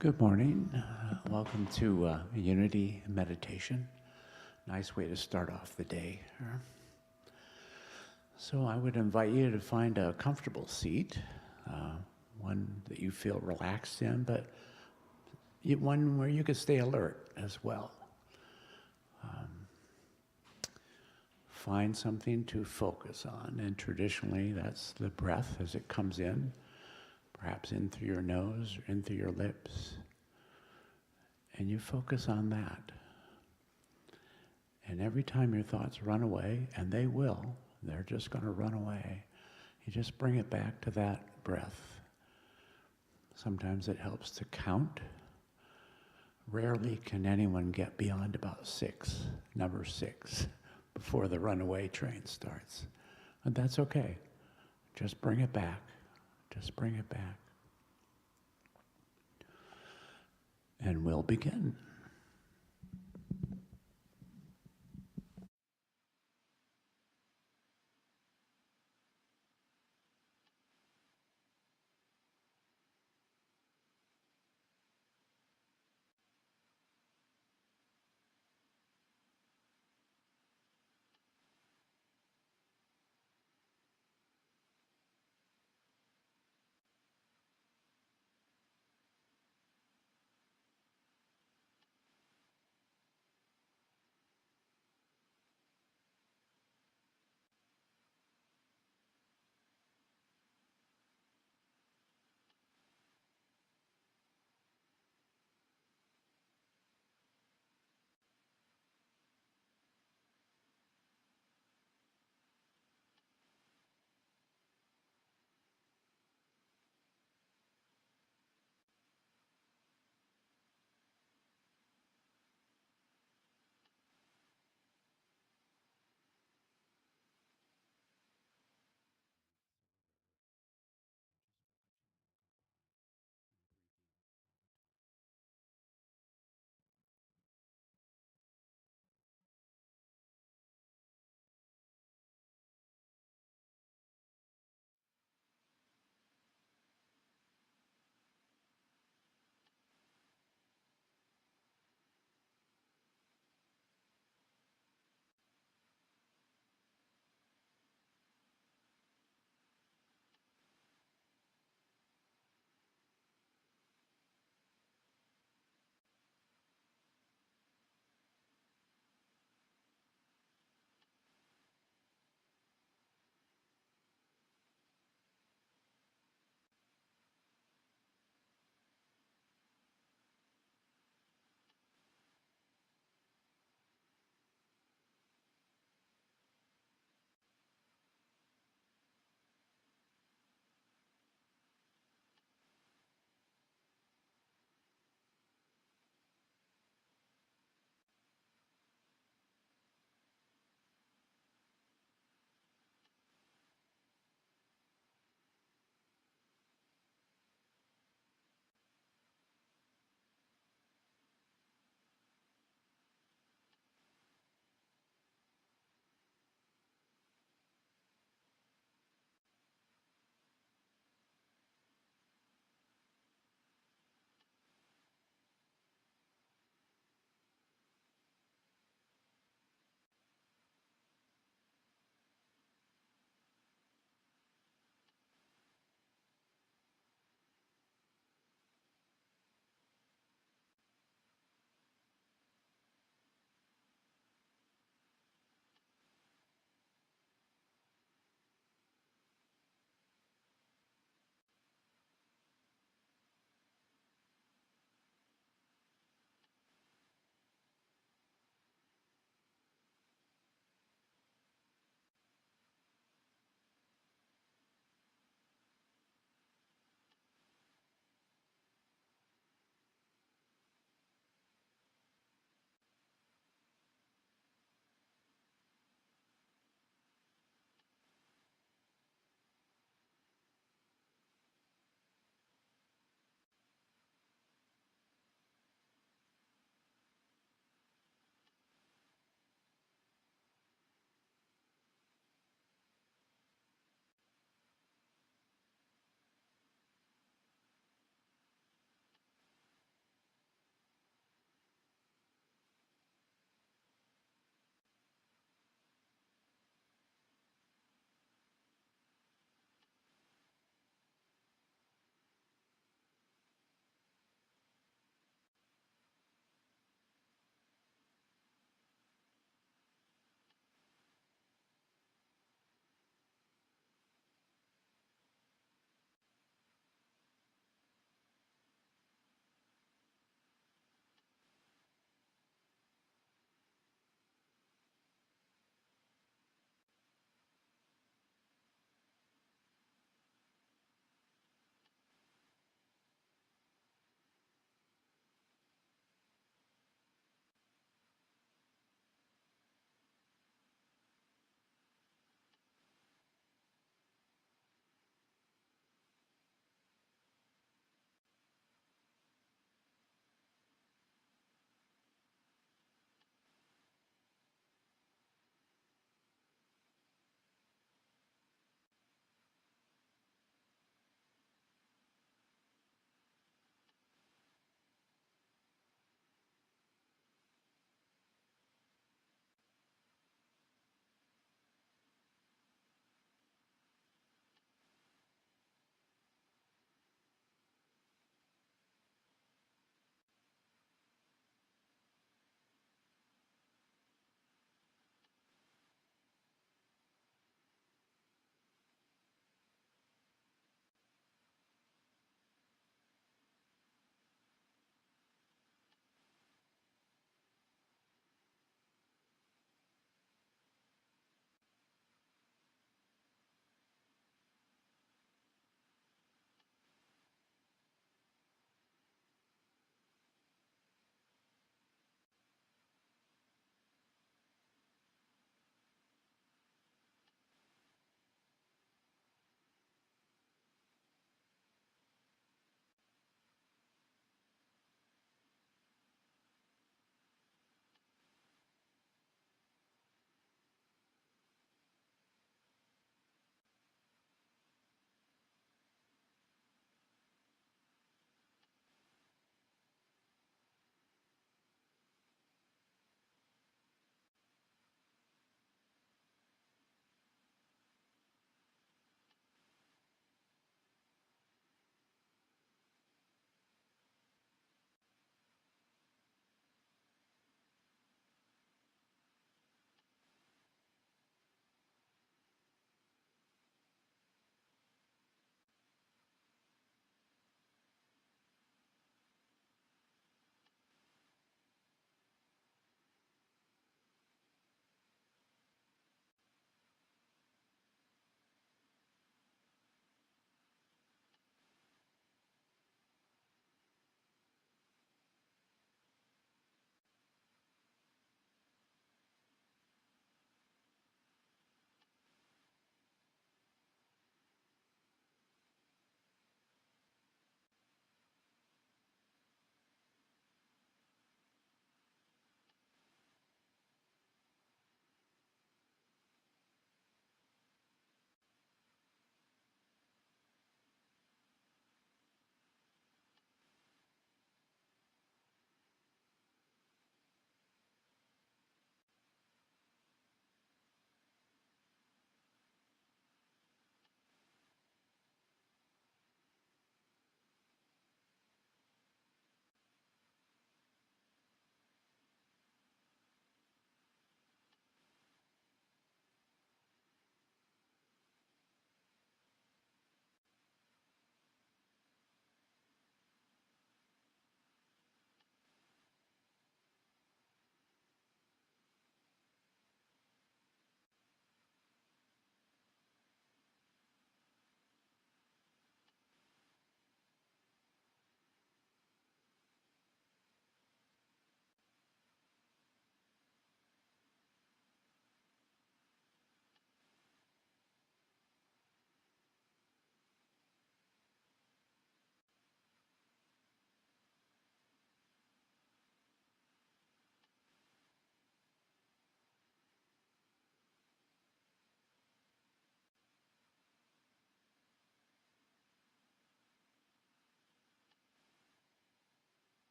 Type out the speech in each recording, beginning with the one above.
Good morning. Welcome to Unity Meditation. Nice way to start off the day. So I would invite you to find a comfortable seat, one that you feel relaxed in, but one where you can stay alert as well. Find something to focus on, and traditionally that's the breath as it comes in, perhaps in through your nose or in through your lips. And you focus on that. And every time your thoughts run away, and they will, they're just going to run away, you just bring it back to that breath. Sometimes it helps to count. Rarely can anyone get beyond about 6, number 6, before the runaway train starts. And that's okay. Just bring it back. Just bring it back. And we'll begin.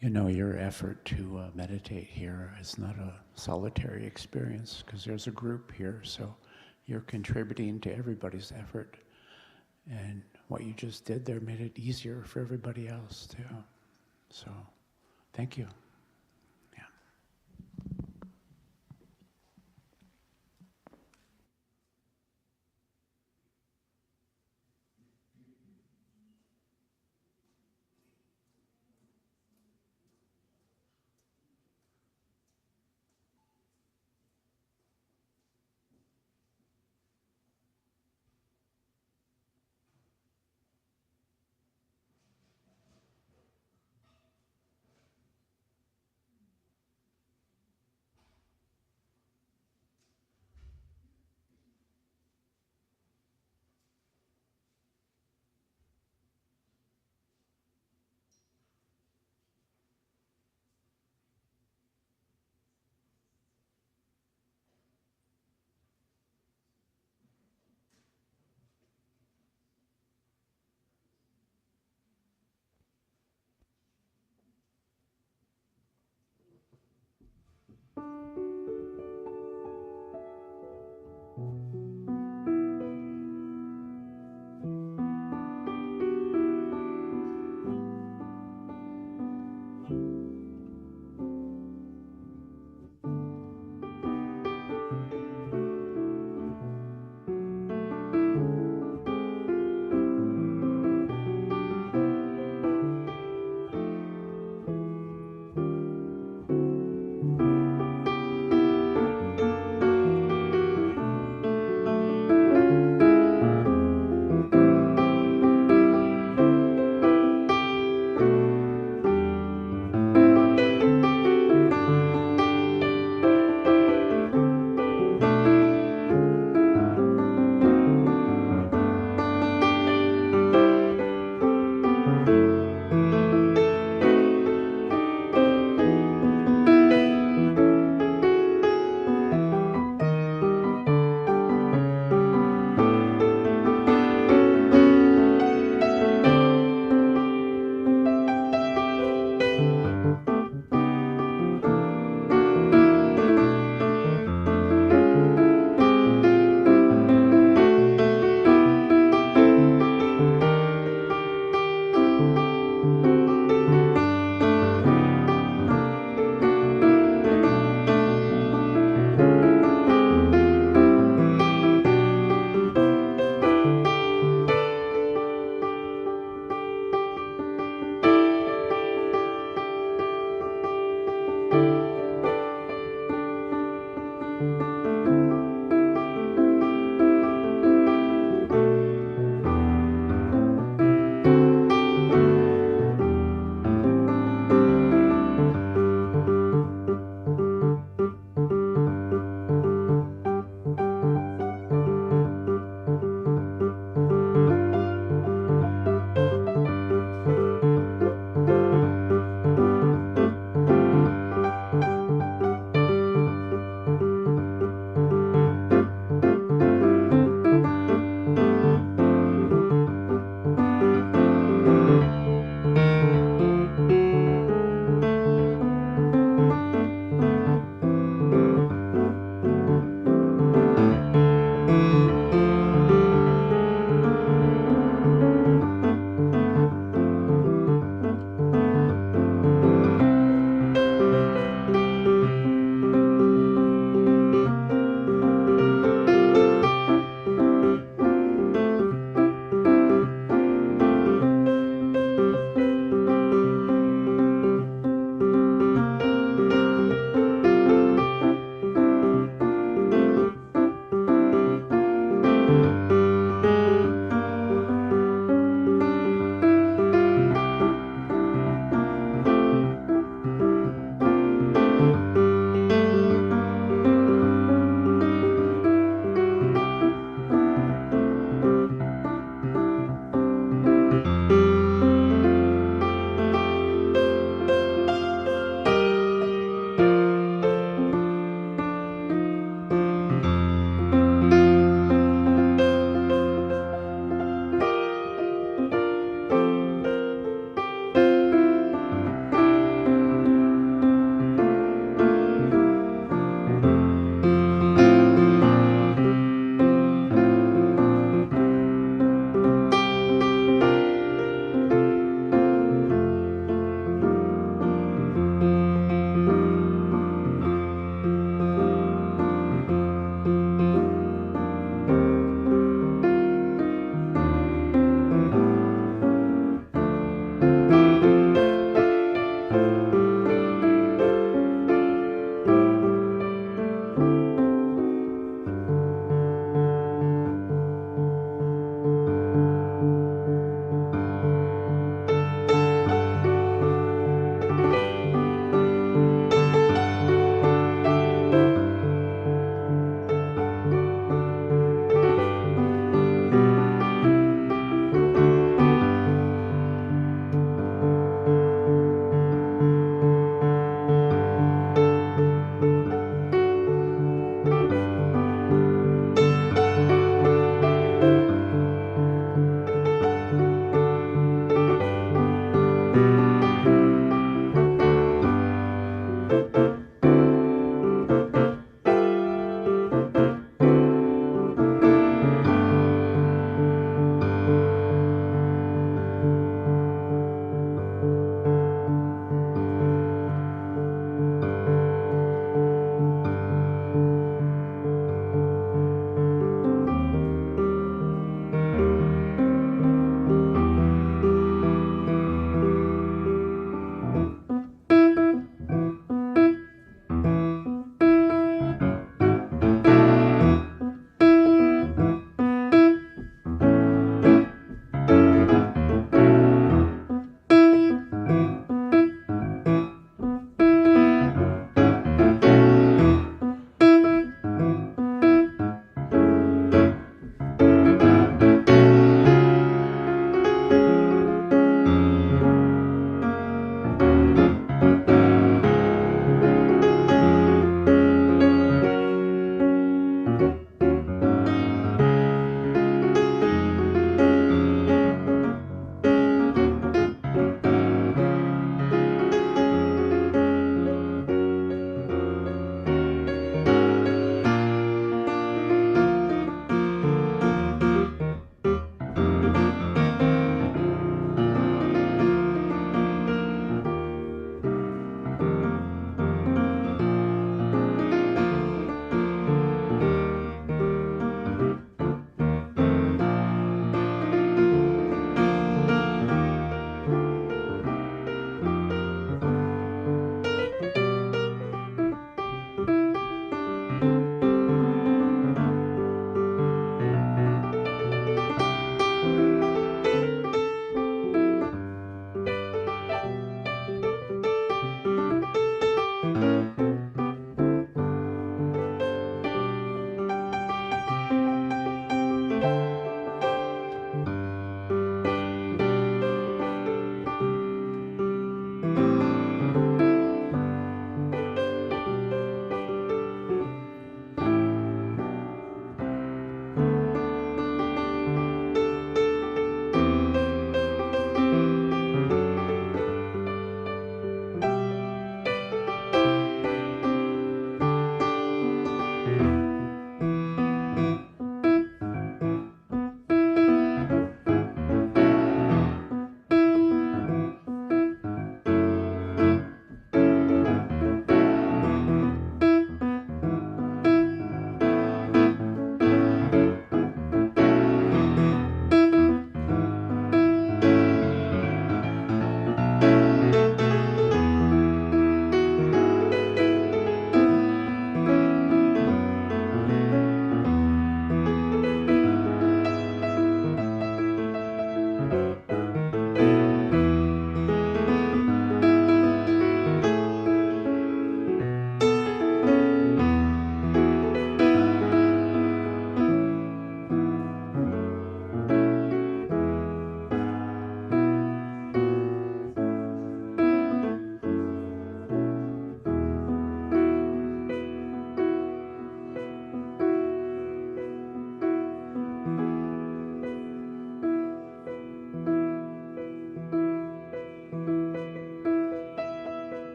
You know, your effort to meditate here is not a solitary experience because there's a group here, so you're contributing to everybody's effort. And what you just did there made it easier for everybody else too. So, thank you. Yeah.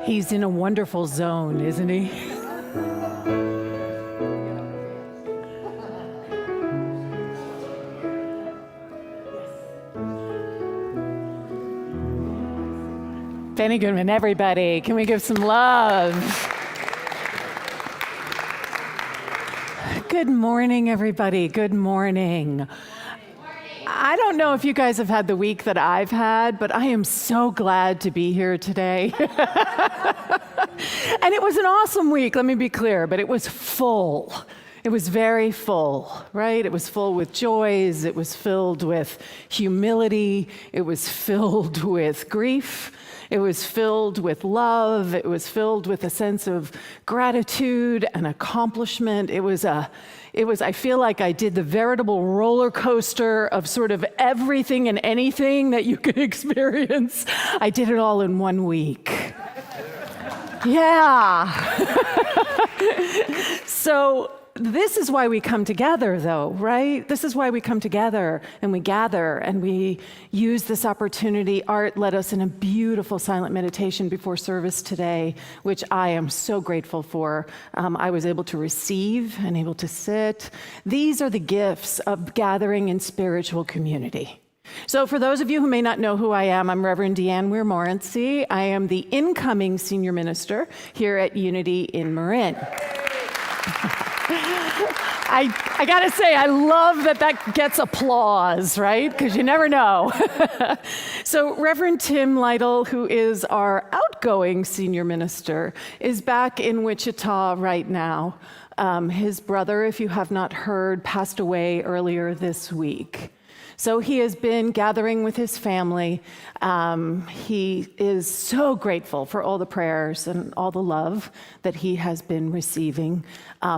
He's in a wonderful zone, isn't he? Benny Goodman, everybody, can we give some love? Good morning, everybody. Good morning. I don't know if you guys have had the week that I've had, but I am so glad to be here today. And it was an awesome week, let me be clear, but it was full. It was very full, right? It was full with joys. It was filled with humility. It was filled with grief. It was filled with love. It was filled with a sense of gratitude and accomplishment. I feel like I did the veritable roller coaster of sort of everything and anything that you could experience. I did it all in 1 week. Yeah. So this is why we come together, though, right? This is why we come together and we gather and we use this opportunity. Art led us in a beautiful silent meditation before service today, which I am so grateful for. I was able to receive and able to sit. These are the gifts of gathering in spiritual community. So for those of you who may not know who I am, I'm Rev DeeAnn Morency. I am the incoming senior minister here at Unity in Marin. I gotta say, I love that gets applause, right? Because you never know. So Reverend Tim Lytle, who is our outgoing senior minister, is back in Wichita right now. His brother, if you have not heard, passed away earlier this week. So he has been gathering with his family. He is so grateful for all the prayers and all the love that he has been receiving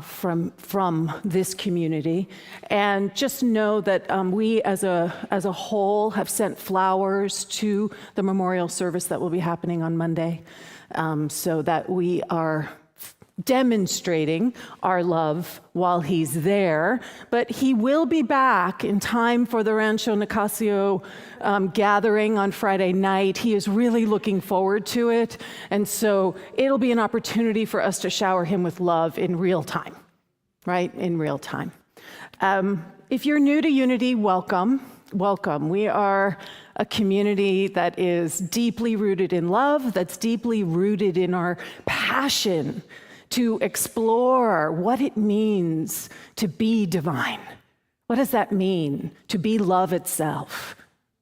from this community. And just know that we as a whole have sent flowers to the memorial service that will be happening on Monday, so that we are demonstrating our love while he's there. But he will be back in time for the Rancho Nicasio gathering on Friday night. He is really looking forward to it. And so it'll be an opportunity for us to shower him with love in real time, right? In real time. If you're new to Unity, welcome. Welcome. We are a community that is deeply rooted in love, that's deeply rooted in our passion to explore what it means to be divine. What does that mean, to be love itself?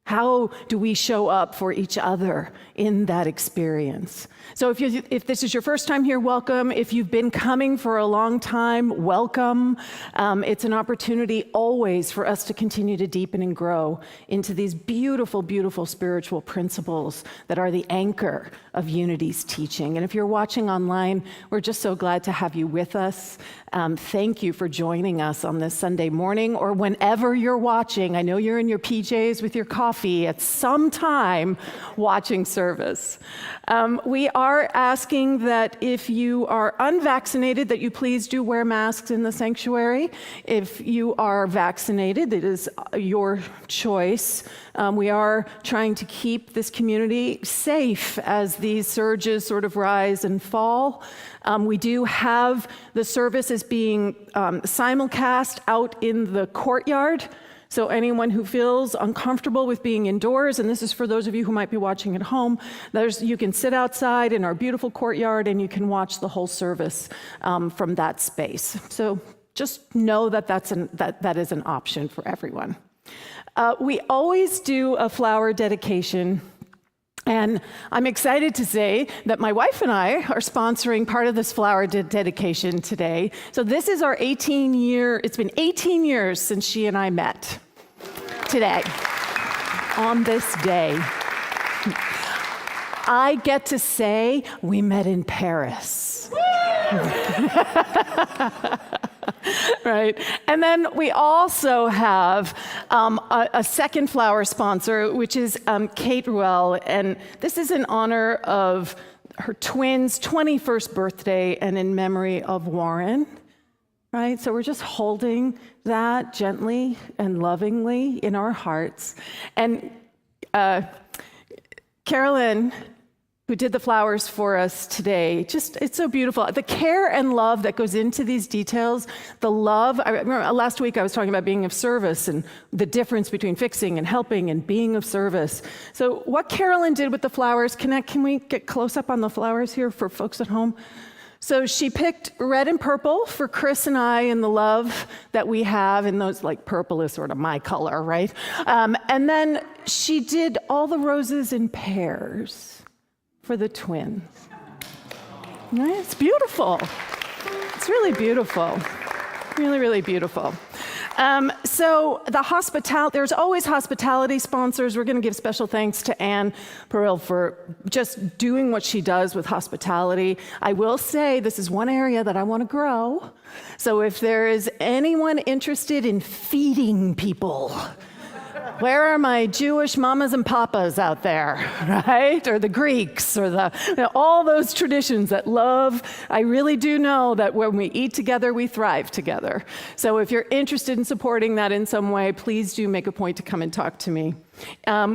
How do we show up for each other in that experience? So if this is your first time here, welcome. If you've been coming for a long time, welcome. It's an opportunity always for us to continue to deepen and grow into these beautiful, beautiful spiritual principles that are the anchor of Unity's teaching. And if you're watching online, we're just so glad to have you with us. Thank you for joining us on this Sunday morning or whenever you're watching. I know you're in your PJs with your coffee at some time watching service. We are asking that if you are unvaccinated, that you please do wear masks in the sanctuary. If you are vaccinated, it is your choice. We are trying to keep this community safe as these surges sort of rise and fall. We do have the service is being simulcast out in the courtyard. So anyone who feels uncomfortable with being indoors, and this is for those of you who might be watching at home, you can sit outside in our beautiful courtyard and you can watch the whole service from that space. So just know that that is an option for everyone. We always do a flower dedication. And I'm excited to say that my wife and I are sponsoring part of this flower dedication today. So this is our it's been 18 years since she and I met today, on this day. I get to say we met in Paris. Right. And then we also have a second flower sponsor, which is Kate Ruel. And this is in honor of her twins' 21st birthday and in memory of Warren. Right. So we're just holding that gently and lovingly in our hearts. And Carolyn who did the flowers for us today. Just, it's so beautiful. The care and love that goes into these details, the love. I remember last week I was talking about being of service and the difference between fixing and helping and being of service. So what Carolyn did with the flowers, can we get close up on the flowers here for folks at home? So she picked red and purple for Chris and I and the love that we have, and those, like, purple is sort of my color, right? And then she did all the roses in pairs for the twins. Right? It's beautiful. It's really beautiful. Really, really beautiful. So there's always hospitality sponsors. We're going to give special thanks to Anne Peril for just doing what she does with hospitality. I will say this is one area that I want to grow. So if there is anyone interested in feeding people, where are my Jewish mamas and papas out there, right? Or the Greeks, or all those traditions that love. I really do know that when we eat together, we thrive together. So if you're interested in supporting that in some way, please do make a point to come and talk to me.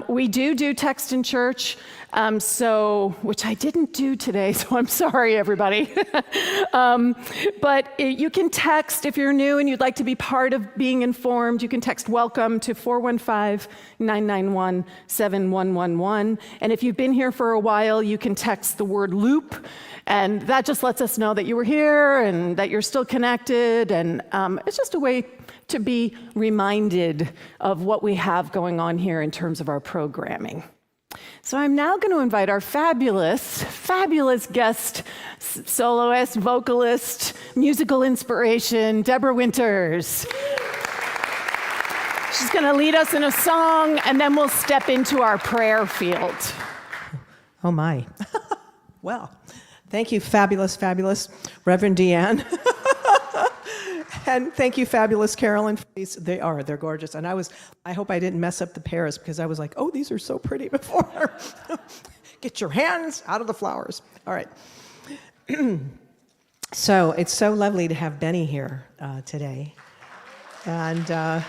We do text in church, which I didn't do today, so I'm sorry, everybody. But you can text if you're new and you'd like to be part of being informed. You can text WELCOME to 415-991-7111. And if you've been here for a while, you can text the word LOOP, and that just lets us know that you were here and that you're still connected. And it's just a way to be reminded of what we have going on here in terms of our programming. So I'm now going to invite our fabulous guest soloist, vocalist, musical inspiration, Deborah Winters. She's going to lead us in a song, and then we'll step into our prayer field. Oh my. Well, thank you, fabulous Rev DeeAnn. And thank you, fabulous Carolyn, for these. They're gorgeous. And I hope I didn't mess up the pairs, because I was like, oh, these are so pretty before. Get your hands out of the flowers. All right. So it's so lovely to have Benny here today. And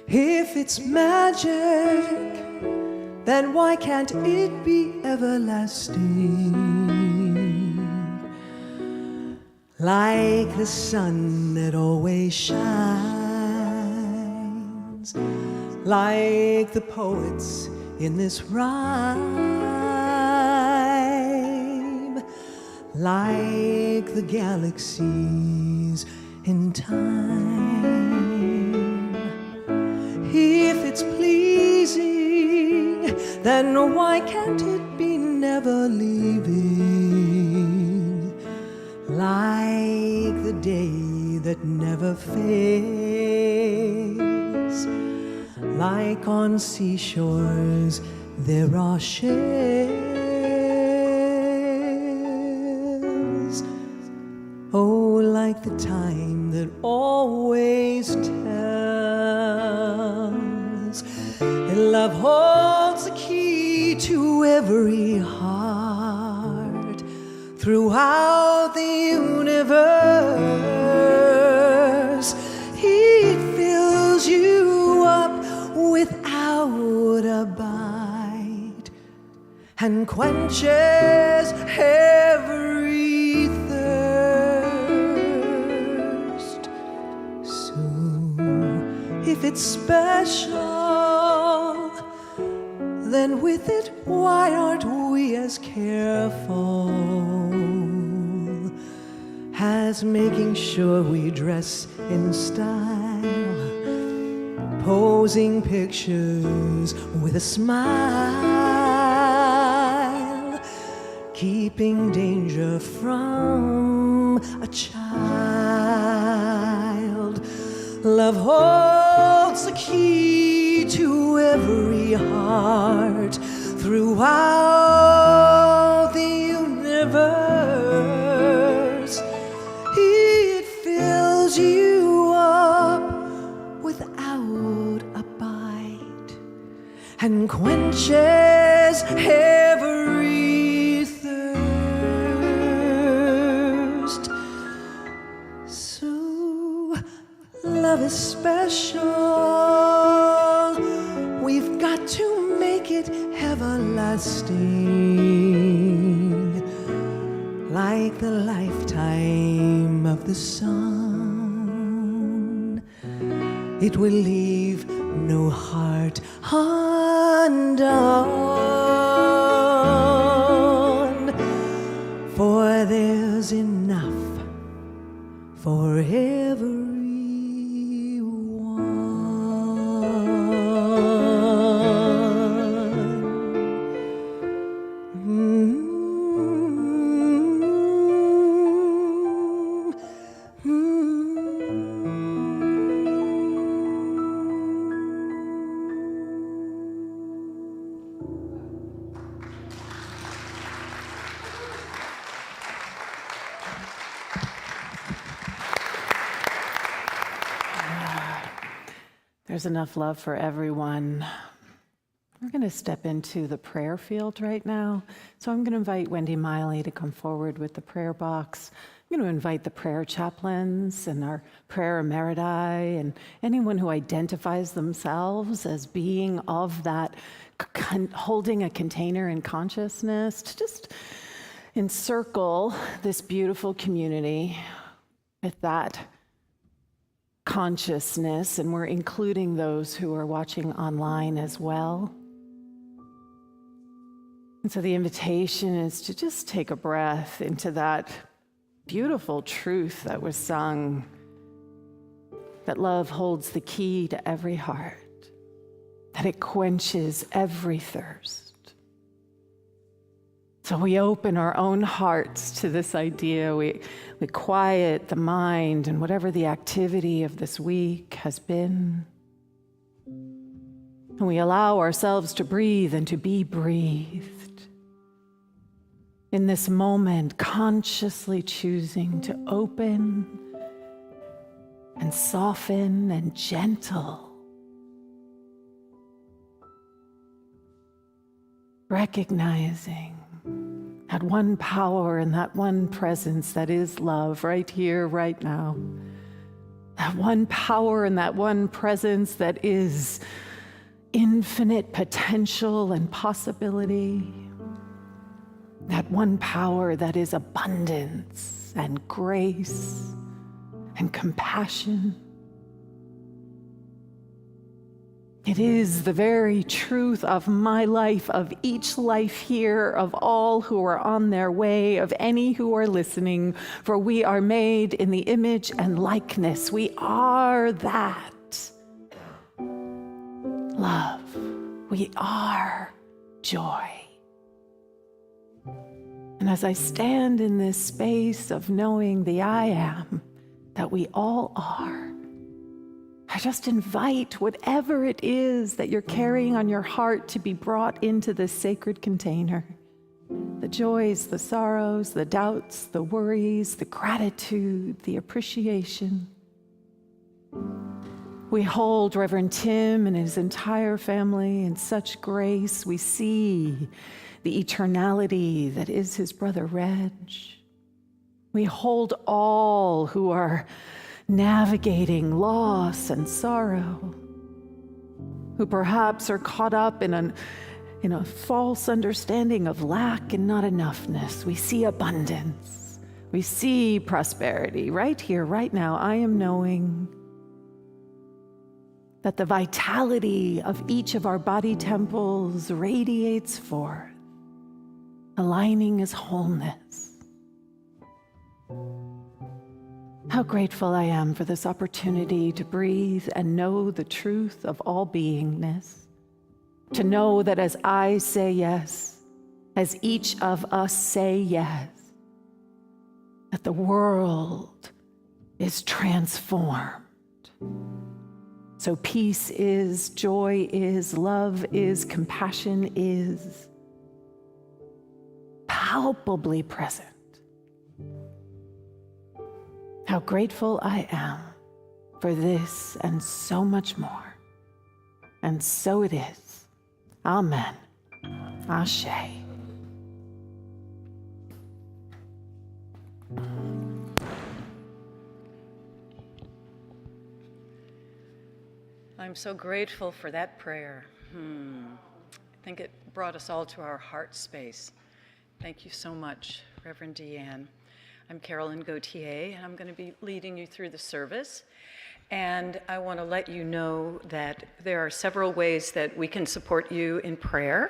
if it's magic, then why can't it be everlasting? Like the sun that always shines, like the poets in this rhyme, like the galaxies in time. If it's pleasing, then why can't it be never leaving? Like the day that never fades, like on seashores there are shells. Oh, like the time that always tells. And love holds the key to every heart throughout the universe. It fills you up without a bite and quenches every thirst. So if it's special, then with it, why aren't we as careful as making sure we dress in style, posing pictures with a smile, keeping danger from a child? Love holds the key to every heart throughout the universe. It fills you up without a bite and quenches every thirst. love is special. We've got to make it everlasting, like the lifetime of the sun. It will leave no heart undone, for there's enough for everyone. There's enough love for everyone. We're going to step into the prayer field right now. So I'm going to invite Wendy Miley to come forward with the prayer box. I'm going to invite the prayer chaplains and our prayer emeriti and anyone who identifies themselves as being of that, holding a container in consciousness, to just encircle this beautiful community with that consciousness, and we're including those who are watching online as well. And so the invitation is to just take a breath into that beautiful truth that was sung, that love holds the key to every heart, that it quenches every thirst. So we open our own hearts to this idea. We quiet the mind and whatever the activity of this week has been. And we allow ourselves to breathe and to be breathed. In this moment, consciously choosing to open and soften and gentle. Recognizing that one power and that one presence that is love right here, right now. That one power and that one presence that is infinite potential and possibility. That one power that is abundance and grace and compassion. It is the very truth of my life, of each life here, of all who are on their way, of any who are listening, for we are made in the image and likeness. We are that. Love. We are joy. And as I stand in this space of knowing the I am that we all are, I just invite whatever it is that you're carrying on your heart to be brought into this sacred container. The joys, the sorrows, the doubts, the worries, the gratitude, the appreciation. We hold Reverend Tim and his entire family in such grace. We see the eternality that is his brother Reg. We hold all who are navigating loss and sorrow, who perhaps are caught up in a false understanding of lack and not enoughness. We see abundance. We see prosperity right here, right now. I am knowing that the vitality of each of our body temples radiates forth, aligning as wholeness. How grateful I am for this opportunity to breathe and know the truth of all beingness. To know that as I say yes, as each of us say yes, that the world is transformed. So peace is, joy is, love is, compassion is palpably present. How grateful I am for this and so much more. And so it is. Amen. Ashe. I'm so grateful for that prayer. I think it brought us all to our heart space. Thank you so much, Reverend DeeAnn. I'm Carolyn Gauthier, and I'm going to be leading you through the service. And I want to let you know that there are several ways that we can support you in prayer.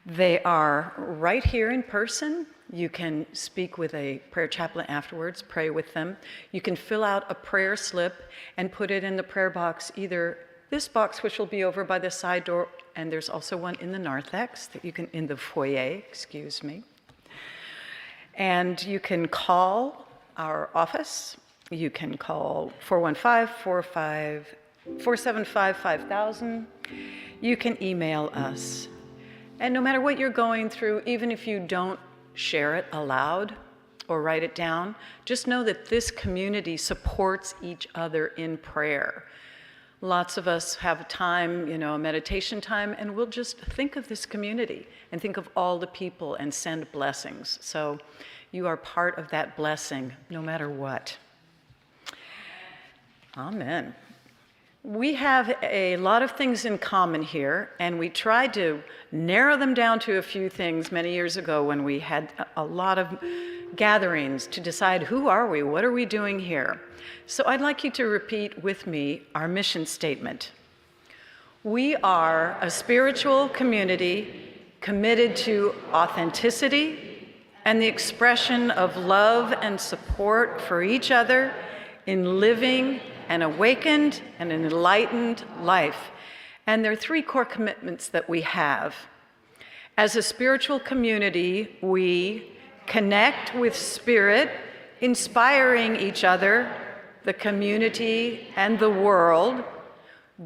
They are right here in person. You can speak with a prayer chaplain afterwards, pray with them. You can fill out a prayer slip and put it in the prayer box, either this box, which will be over by the side door, and there's also one in the narthex that you can, in the foyer, excuse me. And you can call our office. You can call 415-475-5000. You can email us. And no matter what you're going through, even if you don't share it aloud or write it down, just know that this community supports each other in prayer. Lots of us have time, a meditation time, and we'll just think of this community and think of all the people and send blessings. So you are part of that blessing, no matter what. Amen. We have a lot of things in common here, and we tried to narrow them down to a few things many years ago when we had a lot of gatherings to decide who are we, what are we doing here. So I'd like you to repeat with me our mission statement. We are a spiritual community committed to authenticity and the expression of love and support for each other in living an awakened and an enlightened life. And there are three core commitments that we have. As a spiritual community, we connect with spirit, inspiring each other, the community, and the world,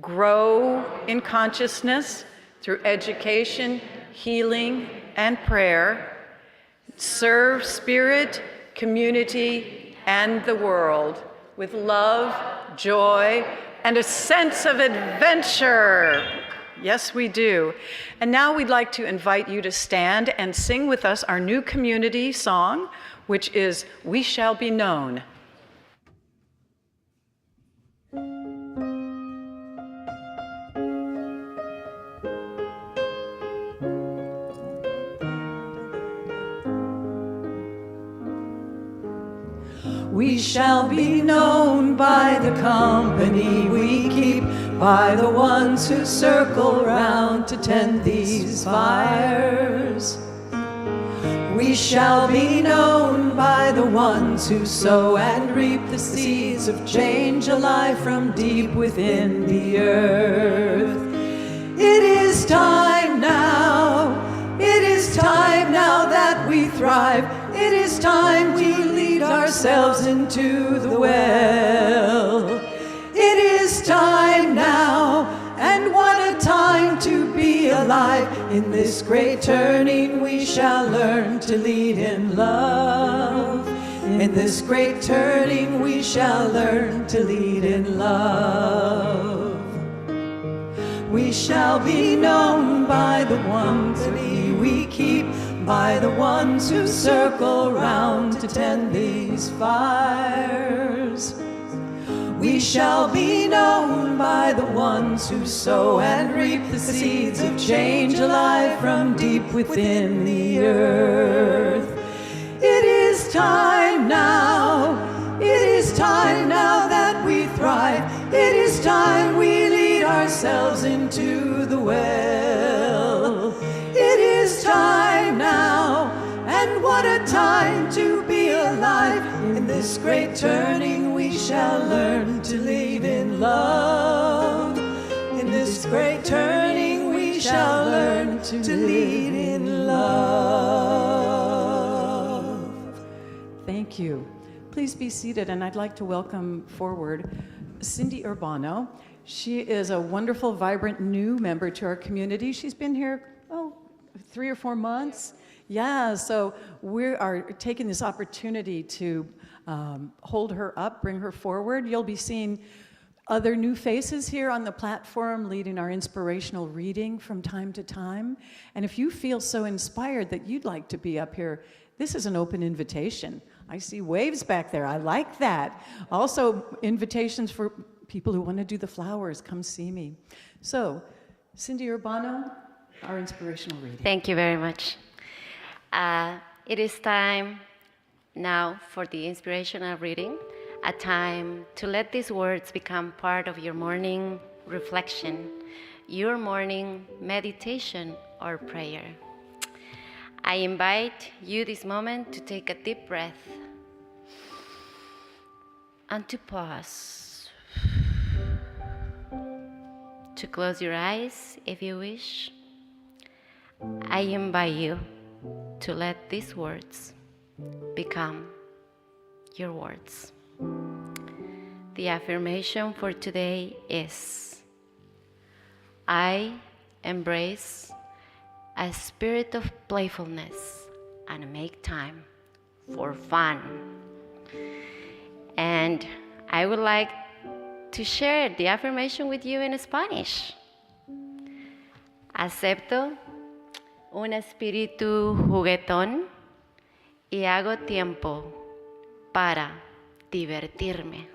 grow in consciousness through education, healing, and prayer, serve spirit, community, and the world with love, joy, and a sense of adventure. Yes, we do. And now we'd like to invite you to stand and sing with us our new community song, which is We Shall Be Known. We shall be known by the company we keep, by the ones who circle round to tend these fires. We shall be known by the ones who sow and reap the seeds of change alive from deep within the earth. It is time now, it is time now that we thrive. It is time we lead ourselves into the well. It is time now, and what a time to be alive. In this great turning we shall learn to lead in love. In this great turning we shall learn to lead in love. We shall be known by the ones we keep, by the ones who circle round to tend these fires. We shall be known by the ones who sow and reap the seeds of change alive from deep within the earth. It is time now, it is time now that we thrive. It is time we lead ourselves into the well. It is time now, and what a time to be alive. In this great turning we shall learn to lead in love. In this great turning we shall learn to lead in love. Thank you. Please be seated, and I'd like to welcome forward Cindy Urbano. She is a wonderful, vibrant new member to our community. She's been here, 3 or 4 months. Yeah, so we are taking this opportunity to hold her up, bring her forward. You'll be seeing other new faces here on the platform leading our inspirational reading from time to time. And if you feel so inspired that you'd like to be up here, this is an open invitation. I see waves back there. I like that. Also, invitations for people who want to do the flowers, come see me. So, Cindy Urbano, our inspirational reading. Thank you very much. It is time now for the inspirational reading, a time to let these words become part of your morning reflection, your morning meditation or prayer. I invite you this moment to take a deep breath and to pause, to close your eyes if you wish. I invite you to let these words become your words. The affirmation for today is: I embrace a spirit of playfulness and make time for fun. And I would like to share the affirmation with you in Spanish. Acepto un espíritu juguetón y hago tiempo para divertirme.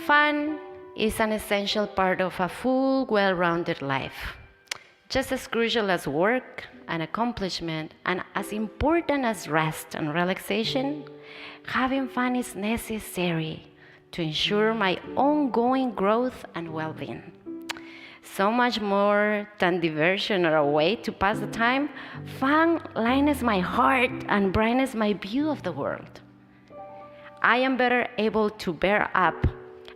Fun is an essential part of a full, well-rounded life. Just as crucial as work and accomplishment, and as important as rest and relaxation, having fun is necessary to ensure my ongoing growth and well-being. So much more than diversion or a way to pass the time, fun lightens my heart and brightens my view of the world. I am better able to bear up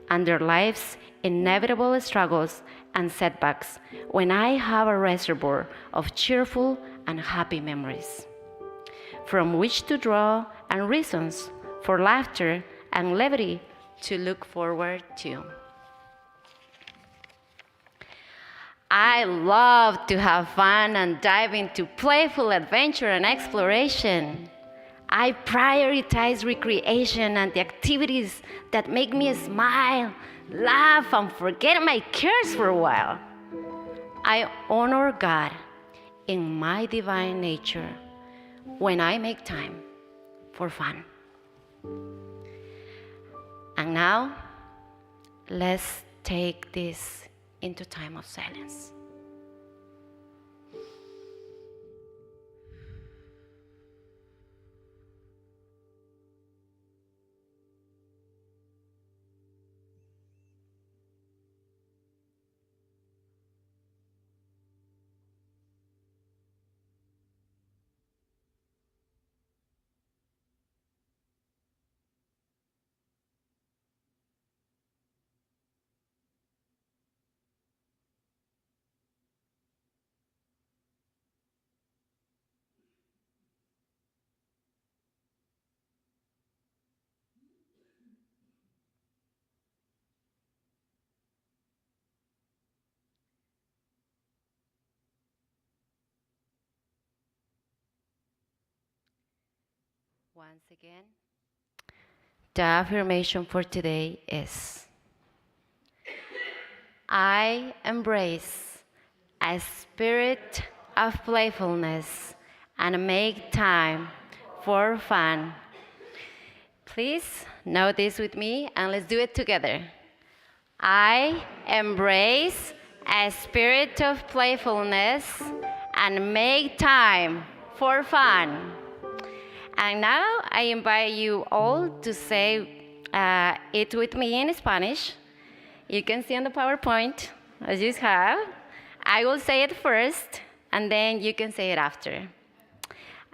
under life's inevitable struggles and setbacks when I have a reservoir of cheerful and happy memories, from which to draw and reasons for laughter and levity to look forward to. I love to have fun and dive into playful adventure and exploration. I prioritize recreation and the activities that make me smile, laugh, and forget my cares for a while. I honor God in my divine nature when I make time for fun. And now, let's take this into time of silence. Once again, the affirmation for today is: I embrace a spirit of playfulness and make time for fun. Please note this with me and let's do it together. I embrace a spirit of playfulness and make time for fun. And now I invite you all to say it with me in Spanish. You can see on the PowerPoint, as you have. I will say it first, and then you can say it after.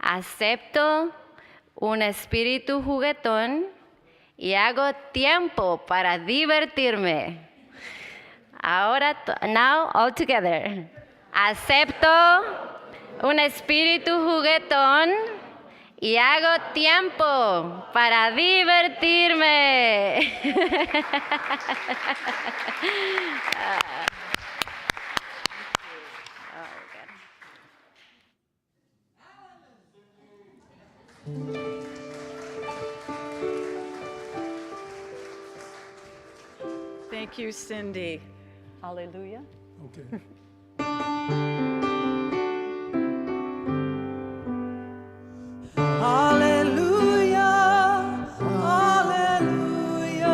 Acepto un espíritu juguetón y hago tiempo para divertirme. Ahora, now all together. Acepto un espíritu juguetón y hago tiempo para divertirme. Thank you, Cindy. Hallelujah. Okay. Hallelujah, hallelujah,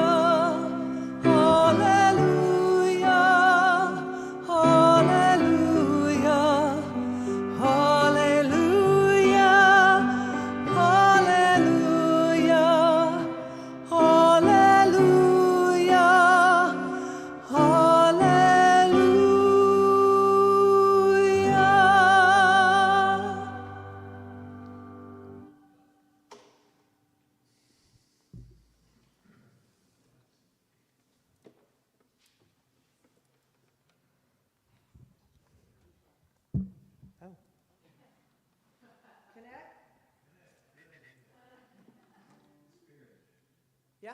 Yeah?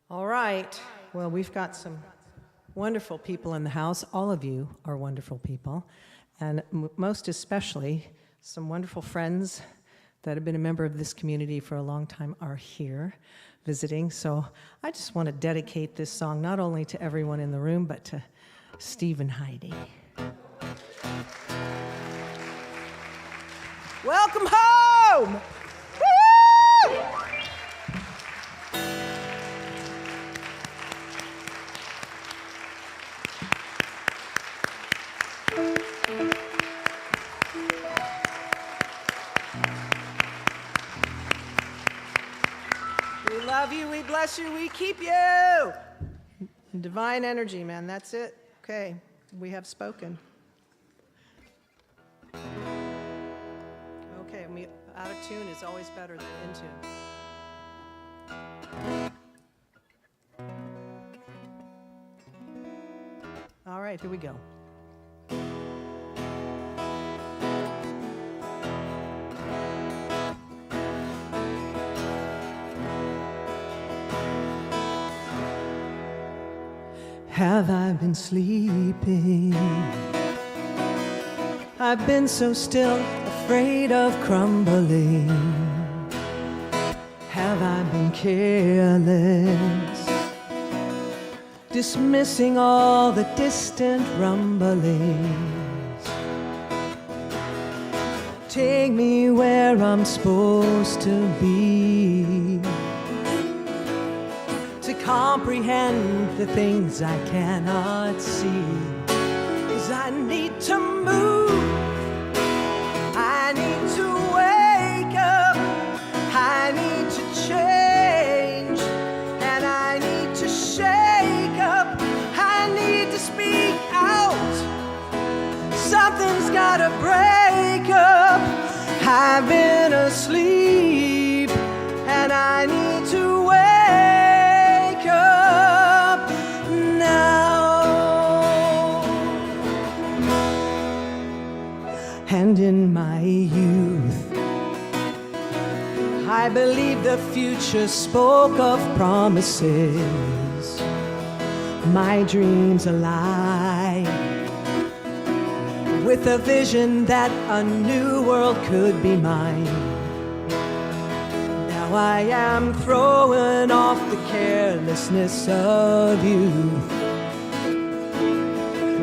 All right. Well, we've got some wonderful people in the house. All of you are wonderful people. And most especially, some wonderful friends that have been a member of this community for a long time are here visiting. So I just want to dedicate this song not only to everyone in the room, but to Steve and Heidi. Welcome home! Woo! We love you, we bless you, we keep you. Divine energy, man, that's it. Okay, we have spoken. Okay, out of tune is always better than in tune. All right, here we go. Have I been sleeping? I've been so still, afraid of crumbling. Have I been careless, dismissing all the distant rumblings? Take me where I'm supposed to be, to comprehend the things I cannot see. 'Cause I need to move, I need to wake up, I need to change, and I need to shake up, I need to speak out. Something's gotta break up. I've been asleep, and I need to wake up now. And in my youth, I believed the future spoke of promises, my dreams a lie, with a vision that a new world could be mine. Now I am throwing off the carelessness of youth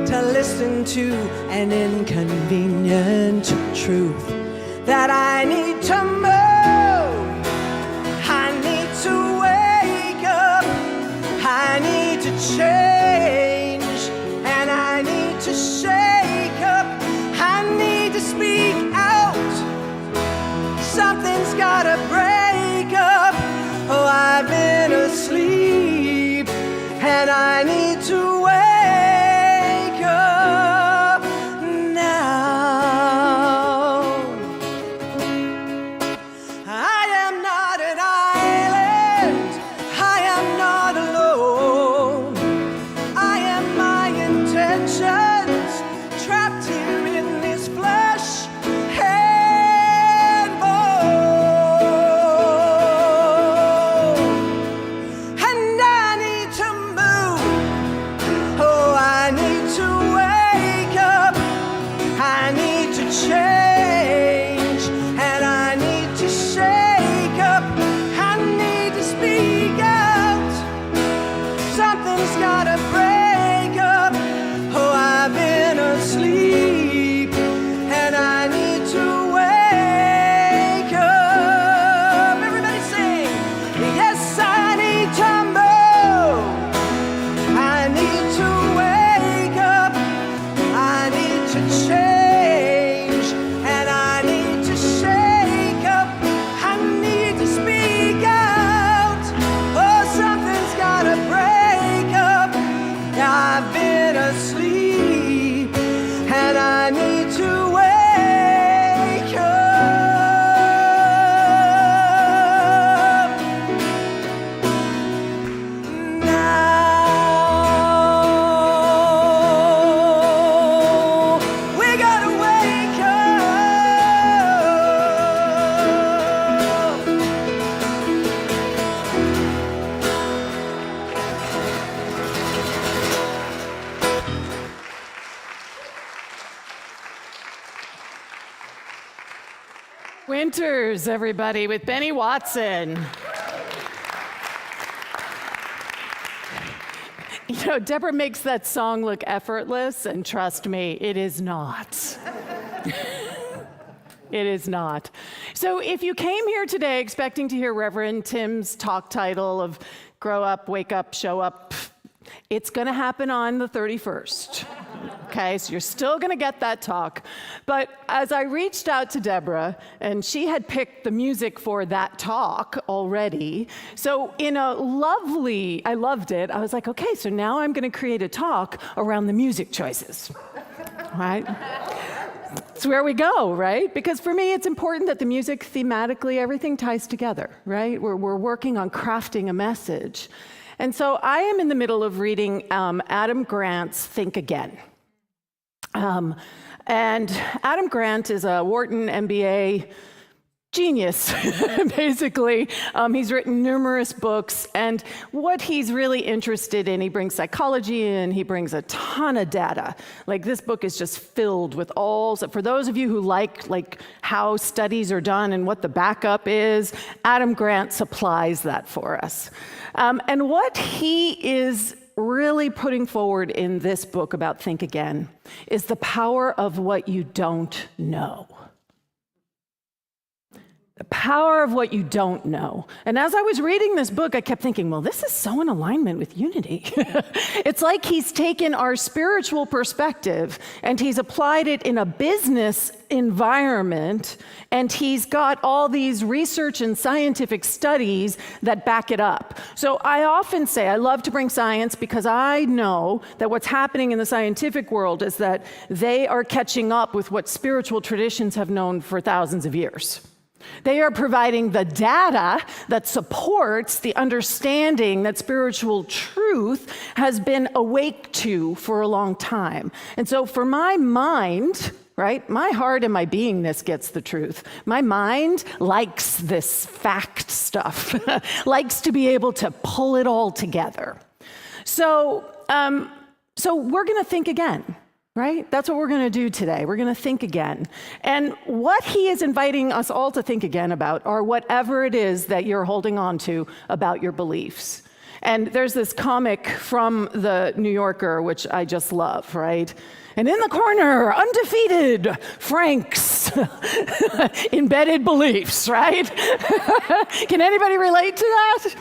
to listen to an inconvenient truth that I need to move, I need to wake up, I need to change, and I need to shake up, I need to speak out. Something's gotta break up. Oh, I've been asleep, and I need to wake up now. I am not an island, I am not alone. I am my intentions, trapped here in this flesh and bone. And I need to move, oh, I need to wake up, I need to change, and I need to shake up, I need to speak out. Something's gotta break up. Oh, I've been asleep, and I need to wake up. Everybody sing. Yes, I need to move, I need to wake up, I need to change, and I need to shake up, I need to speak out. Oh, something's gotta break up. I've been asleep, and I need to wake up now. We gotta Winters, everybody, with Benny Watson. You know, Deborah makes that song look effortless, and trust me, it is not. It is not. So if you came here today expecting to hear Reverend Tim's talk title of Grow Up, Wake Up, Show Up, it's going to happen on the 31st. Okay, so you're still going to get that talk. But as I reached out to Deborah, and she had picked the music for that talk already, so in a lovely, I loved it, I was like, okay, so now I'm going to create a talk around the music choices, right? It's where we go, right? Because for me, it's important that the music, thematically, everything ties together, right? We're working on crafting a message. And so I am in the middle of reading Adam Grant's Think Again. And Adam Grant is a Wharton MBA genius, basically. He's written numerous books, and what he's really interested in, he brings psychology in, he brings a ton of data. Like, this book is just filled with for those of you who like how studies are done and what the backup is, Adam Grant supplies that for us. And what he is really putting forward in this book about Think Again is the power of what you don't know. The power of what you don't know. And as I was reading this book, I kept thinking, well, this is so in alignment with unity. It's like he's taken our spiritual perspective and he's applied it in a business environment, and he's got all these research and scientific studies that back it up. So I often say I love to bring science because I know that what's happening in the scientific world is that they are catching up with what spiritual traditions have known for thousands of years. They are providing the data that supports the understanding that spiritual truth has been awake to for a long time. And so for my mind, right, my heart and my beingness gets the truth. My mind likes this fact stuff, likes to be able to pull it all together. So we're going to think again. Right? That's what we're going to do today. We're going to think again. And what he is inviting us all to think again about are whatever it is that you're holding on to about your beliefs. And there's this comic from the New Yorker, which I just love, right? And in the corner, undefeated, Frank's embedded beliefs, right? Can anybody relate to that?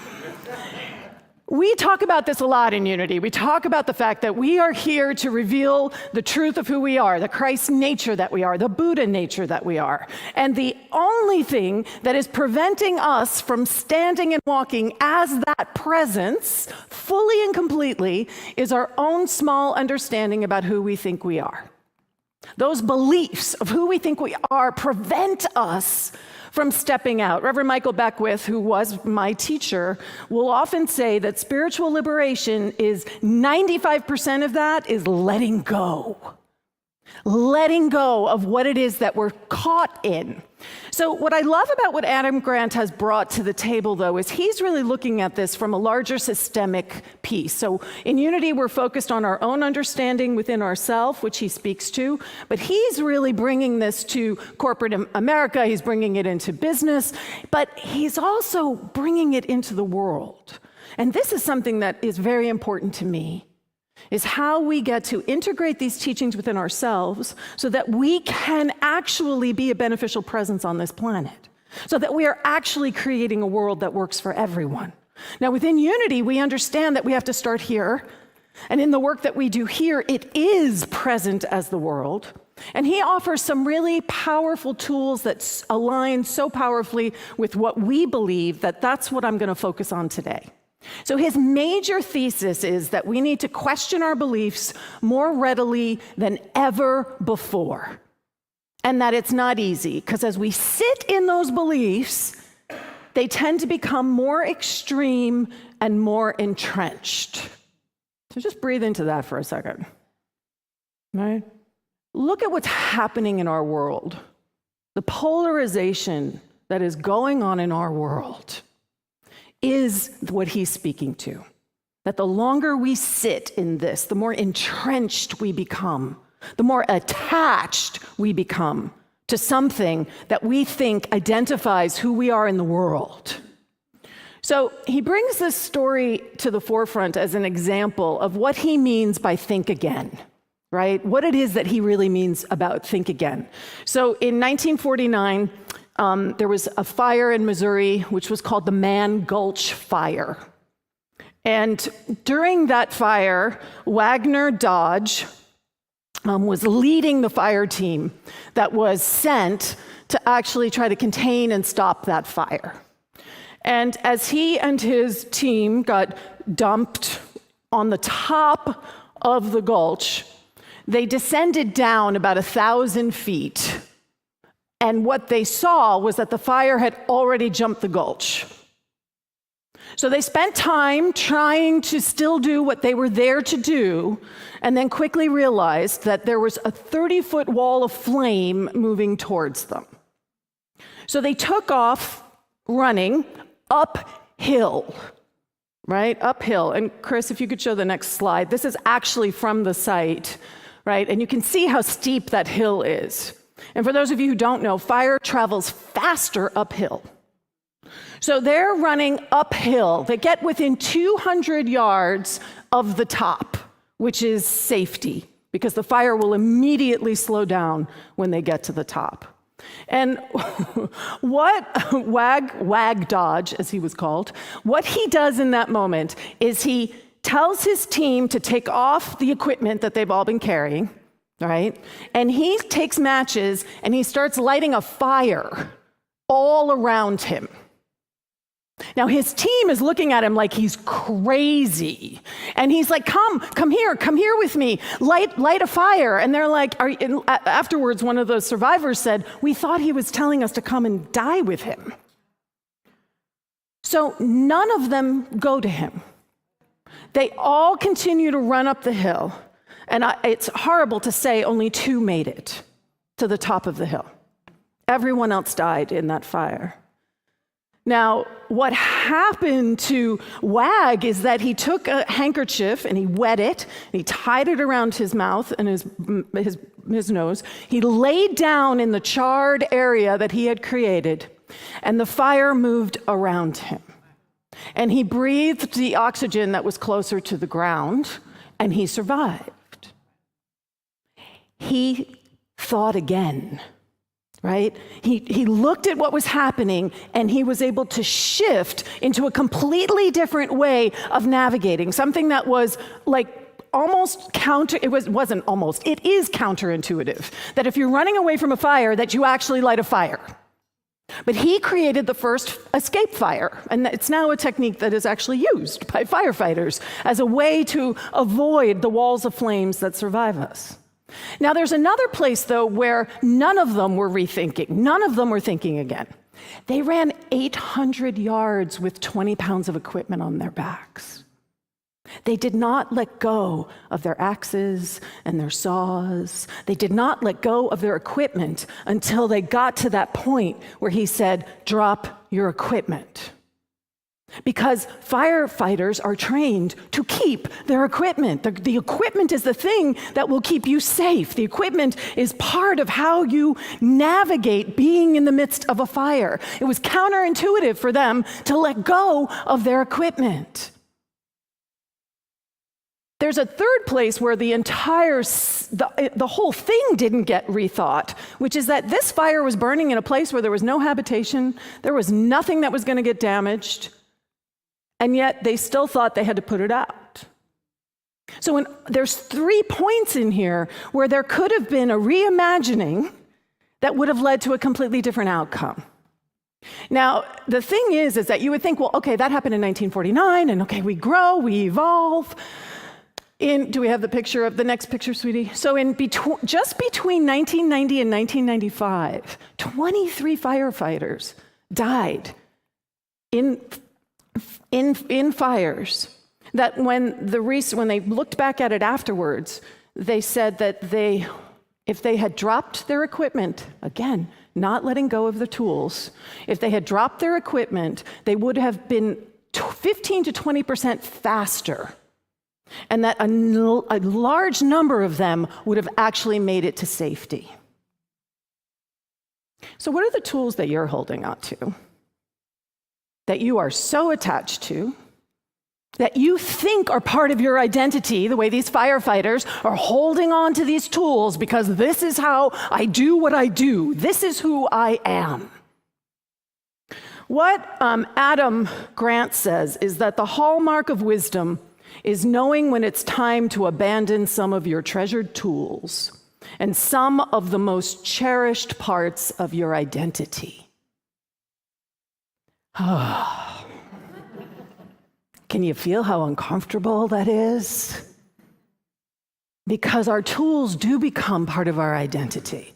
We talk about this a lot in Unity. We talk about the fact that we are here to reveal the truth of who we are, the Christ nature that we are, the Buddha nature that we are. And the only thing that is preventing us from standing and walking as that presence fully and completely is our own small understanding about who we think we are. Those beliefs of who we think we are prevent us from stepping out. Reverend Michael Beckwith, who was my teacher, will often say that spiritual liberation is 95% of that is letting go. Letting go of what it is that we're caught in. So what I love about what Adam Grant has brought to the table, though, is he's really looking at this from a larger systemic piece. So in Unity, we're focused on our own understanding within ourselves, which he speaks to, but he's really bringing this to corporate America, he's bringing it into business, but he's also bringing it into the world. And this is something that is very important to me, is how we get to integrate these teachings within ourselves so that we can actually be a beneficial presence on this planet, so that we are actually creating a world that works for everyone. Now, within Unity, we understand that we have to start here, and in the work that we do here, it is present as the world. And he offers some really powerful tools that align so powerfully with what we believe that that's what I'm going to focus on today. So his major thesis is that we need to question our beliefs more readily than ever before. And that it's not easy, because as we sit in those beliefs, they tend to become more extreme and more entrenched. So just breathe into that for a second. Right? Look at what's happening in our world. The polarization that is going on in our world is what he's speaking to. That the longer we sit in this, the more entrenched we become, the more attached we become to something that we think identifies who we are in the world. So he brings this story to the forefront as an example of what he means by think again, right? What it is that he really means about think again. So in 1949, there was a fire in Missouri, which was called the Man Gulch Fire. And during that fire, Wagner Dodge was leading the fire team that was sent to actually try to contain and stop that fire. And as he and his team got dumped on the top of the gulch, they descended down about 1,000 feet. And what they saw was that the fire had already jumped the gulch. So they spent time trying to still do what they were there to do, and then quickly realized that there was a 30-foot wall of flame moving towards them. So they took off running uphill, right? Uphill. And Chris, if you could show the next slide. This is actually from the site, right? And you can see how steep that hill is. And for those of you who don't know, fire travels faster uphill. So they're running uphill. They get within 200 yards of the top, which is safety, because the fire will immediately slow down when they get to the top. And what Wag Dodge, as he was called, what he does in that moment is he tells his team to take off the equipment that they've all been carrying, right? And he takes matches and he starts lighting a fire all around him. Now his team is looking at him like he's crazy. And he's like, come here with me, light a fire. And they're like, afterwards, one of the survivors said, we thought he was telling us to come and die with him. So none of them go to him. They all continue to run up the hill. And it's horrible to say only 2 made it to the top of the hill. Everyone else died in that fire. Now, what happened to Wag is that he took a handkerchief and he wet it, and he tied it around his mouth and his nose. He laid down in the charred area that he had created, and the fire moved around him. And he breathed the oxygen that was closer to the ground, and he survived. He thought again. Right? He looked at what was happening and he was able to shift into a completely different way of navigating, something that was like almost it is counterintuitive, that if you're running away from a fire, that you actually light a fire. But he created the first escape fire, and it's now a technique that is actually used by firefighters as a way to avoid the walls of flames that survive us. Now, there's another place, though, where none of them were rethinking. None of them were thinking again. They ran 800 yards with 20 pounds of equipment on their backs. They did not let go of their axes and their saws. They did not let go of their equipment until they got to that point where he said, drop your equipment. Because firefighters are trained to keep their equipment. The equipment is the thing that will keep you safe. The equipment is part of how you navigate being in the midst of a fire. It was counterintuitive for them to let go of their equipment. There's a third place where the whole thing didn't get rethought, which is that this fire was burning in a place where there was no habitation, there was nothing that was going to get damaged, and yet they still thought they had to put it out. So there's 3 points in here where there could have been a reimagining that would have led to a completely different outcome. Now, the thing is that you would think, well, okay, that happened in 1949, and okay, we grow, we evolve. Do we have the next picture, sweetie? So just between 1990 and 1995, 23 firefighters died in fires that when they looked back at it afterwards, they said that if they had dropped their equipment, again, not letting go of the tools, if they had dropped their equipment, they would have been 15 to 20% faster, and that a large number of them would have actually made it to safety. So what are the tools that you're holding on to, that you are so attached to, that you think are part of your identity, the way these firefighters are holding on to these tools because this is how I do what I do. This is who I am. What Adam Grant says is that the hallmark of wisdom is knowing when it's time to abandon some of your treasured tools and some of the most cherished parts of your identity. Can you feel how uncomfortable that is? Because our tools do become part of our identity.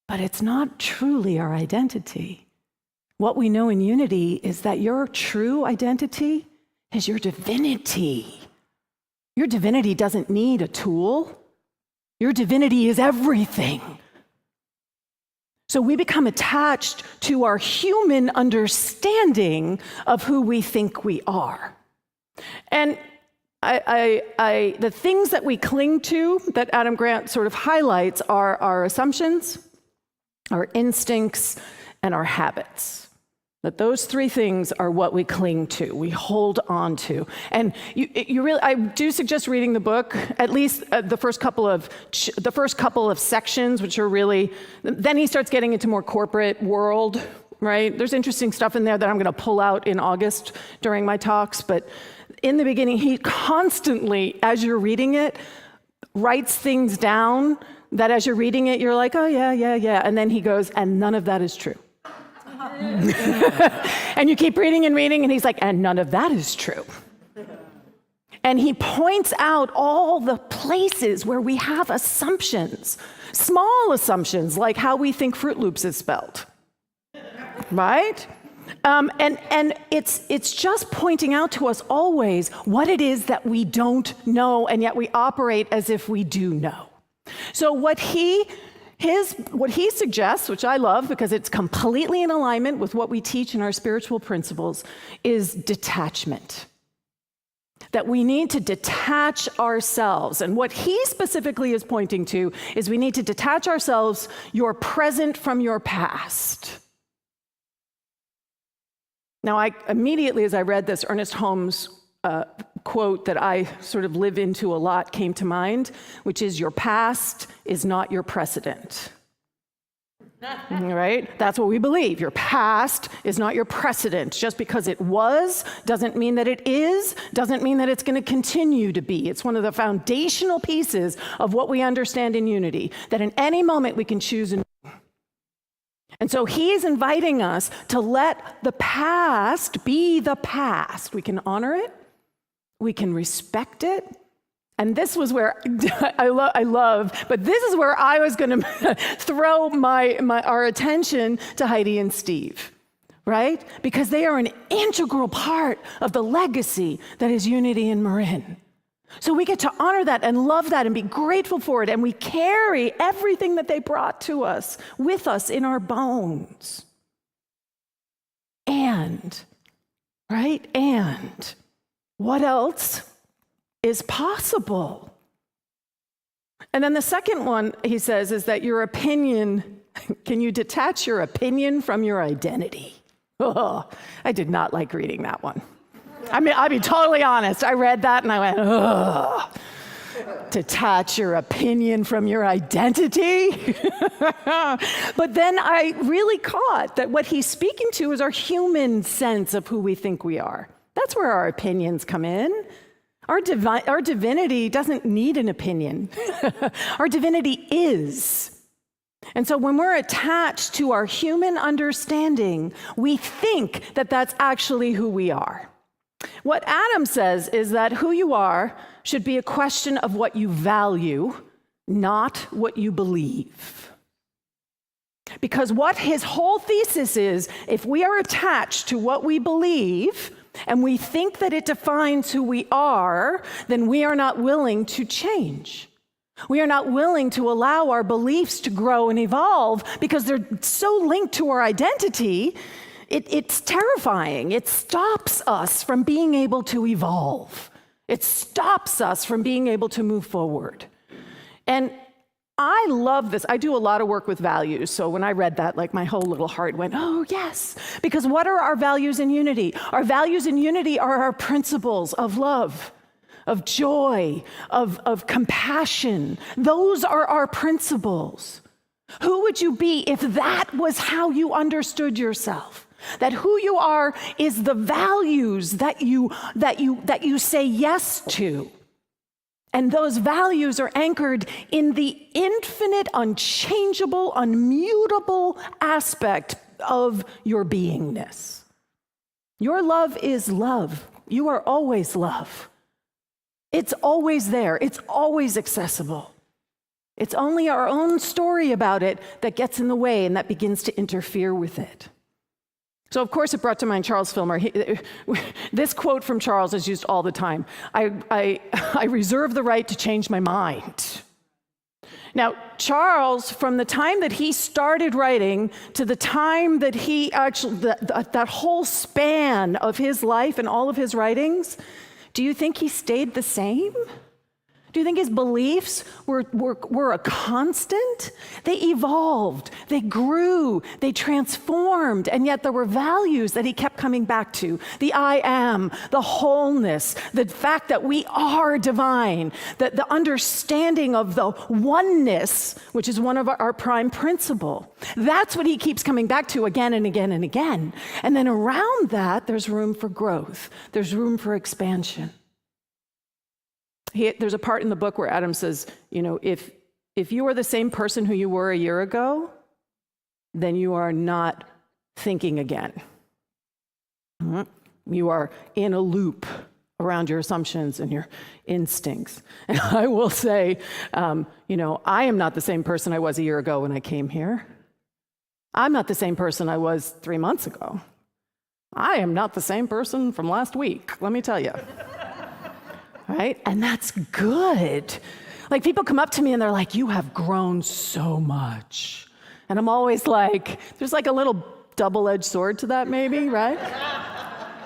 But it's not truly our identity. What we know in unity is that your true identity is your divinity. Your divinity doesn't need a tool. Your divinity is everything. So we become attached to our human understanding of who we think we are. And the things that we cling to, that Adam Grant sort of highlights, are our assumptions, our instincts, and our habits. That those three things are what we cling to, we hold on to. And I do suggest reading the book, at least the first couple of sections, which are really, then he starts getting into more corporate world, right? There's interesting stuff in there that I'm gonna pull out in August during my talks, but in the beginning, he constantly, as you're reading it, writes things down that as you're reading it, you're like, oh yeah. And then he goes, and none of that is true. And you keep reading, and he's like, and none of that is true. And he points out all the places where we have assumptions, small assumptions, like how we think Fruit Loops is spelled, right? And it's just pointing out to us always what it is that we don't know, and yet we operate as if we do know. So what he suggests, which I love because it's completely in alignment with what we teach in our spiritual principles, is detachment. That we need to detach ourselves. And what he specifically is pointing to is we need to detach ourselves, your present from your past. Now, I immediately, as I read this, Ernest Holmes' quote that I sort of live into a lot came to mind, which is, your past is not your precedent. Right? That's what we believe. Your past is not your precedent. Just because it was doesn't mean that it is, doesn't mean that it's going to continue to be. It's one of the foundational pieces of what we understand in unity, that in any moment we can choose. And so he is inviting us to let the past be the past. We can honor it. We can respect it. And this was where I love, but this is where I was going to throw our attention to Heidi and Steve, right? Because they are an integral part of the legacy that is Unity in Marin. So we get to honor that and love that and be grateful for it. And we carry everything that they brought to us with us in our bones. And, right? And what else is possible? And then the second one, he says, is that your opinion, can you detach your opinion from your identity? Oh, I did not like reading that one. I mean, I'll be totally honest. I read that and I went, ugh. Detach your opinion from your identity? But then I really caught that what he's speaking to is our human sense of who we think we are. That's where our opinions come in. Our divinity doesn't need an opinion. Our divinity is. And so when we're attached to our human understanding, we think that that's actually who we are. What Adam says is that who you are should be a question of what you value, not what you believe. Because what his whole thesis is, if we are attached to what we believe, and we think that it defines who we are, then we are not willing to change. We are not willing to allow our beliefs to grow and evolve because they're so linked to our identity. It's terrifying. It stops us from being able to evolve. It stops us from being able to move forward. And I love this. I do a lot of work with values. So when I read that, like my whole little heart went, oh, yes. Because what are our values in unity? Our values in unity are our principles of love, of joy, of compassion. Those are our principles. Who would you be if that was how you understood yourself? That who you are is the values that you say yes to. And those values are anchored in the infinite, unchangeable, unmutable aspect of your beingness. Your love is love. You are always love. It's always there. It's always accessible. It's only our own story about it that gets in the way and that begins to interfere with it. So, of course, it brought to mind Charles Filmer. This quote from Charles is used all the time. I reserve the right to change my mind. Now, Charles, from the time that he started writing to the time that he actually, that whole span of his life and all of his writings, do you think he stayed the same? Do you think his beliefs were a constant? They evolved, they grew, they transformed, and yet there were values that he kept coming back to. The I am, the wholeness, the fact that we are divine, the understanding of the oneness, which is one of our prime principle. That's what he keeps coming back to again and again and again. And then around that, there's room for growth. There's room for expansion. There's a part in the book where Adam says, if you are the same person who you were a year ago, then you are not thinking again. You are in a loop around your assumptions and your instincts. And I will say, I am not the same person I was a year ago when I came here. I'm not the same person I was 3 months ago. I am not the same person from last week, let me tell you. Right? And that's good. Like, people come up to me and they're like, you have grown so much. And I'm always like, there's like a little double-edged sword to that maybe, right?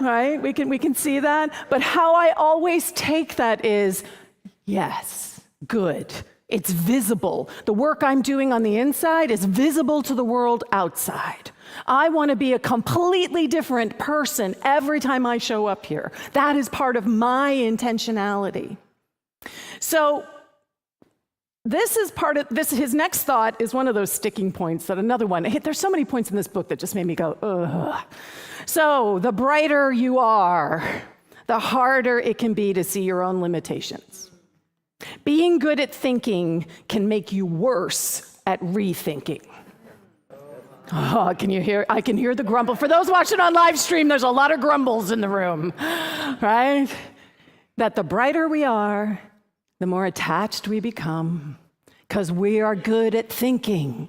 Right? We can see that. But how I always take that is, yes, good. It's visible. The work I'm doing on the inside is visible to the world outside. I want to be a completely different person every time I show up here. That is part of my intentionality. So his next thought is one of those sticking points, that another one. There's so many points in this book that just made me go, ugh. So the brighter you are, the harder it can be to see your own limitations. Being good at thinking can make you worse at rethinking. Oh, can you hear? I can hear the grumble. For those watching on live stream, there's a lot of grumbles in the room, right? That the brighter we are, the more attached we become, because we are good at thinking.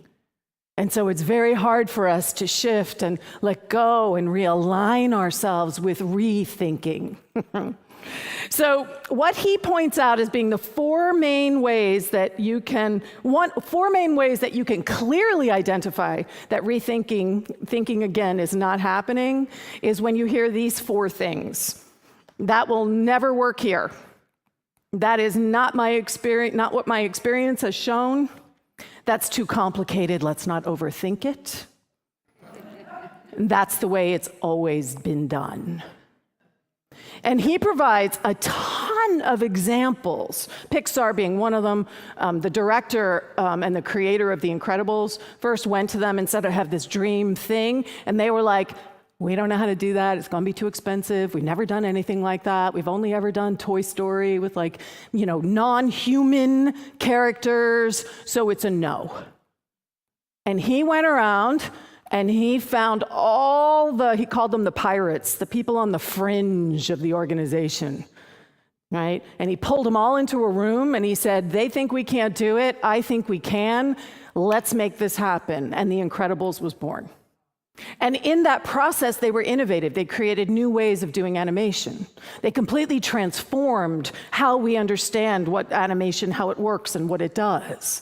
And so it's very hard for us to shift and let go and realign ourselves with rethinking. So what he points out as being the four main ways that you can clearly identify that thinking again is not happening is when you hear these four things. That will never work here. That is not my experience, not what my experience has shown. That's too complicated. Let's not overthink it. That's the way it's always been done. And he provides a ton of examples, Pixar being one of them. The director and the creator of The Incredibles first went to them and said, I have this dream thing. And they were like, we don't know how to do that. It's going to be too expensive. We've never done anything like that. We've only ever done Toy Story with non-human characters. So it's a no. And he went around and he found he called them the pirates, the people on the fringe of the organization, right? And he pulled them all into a room and he said, they think we can't do it. I think we can. Let's make this happen. And The Incredibles was born. And in that process, they were innovative. They created new ways of doing animation. They completely transformed how we understand what animation, how it works and what it does.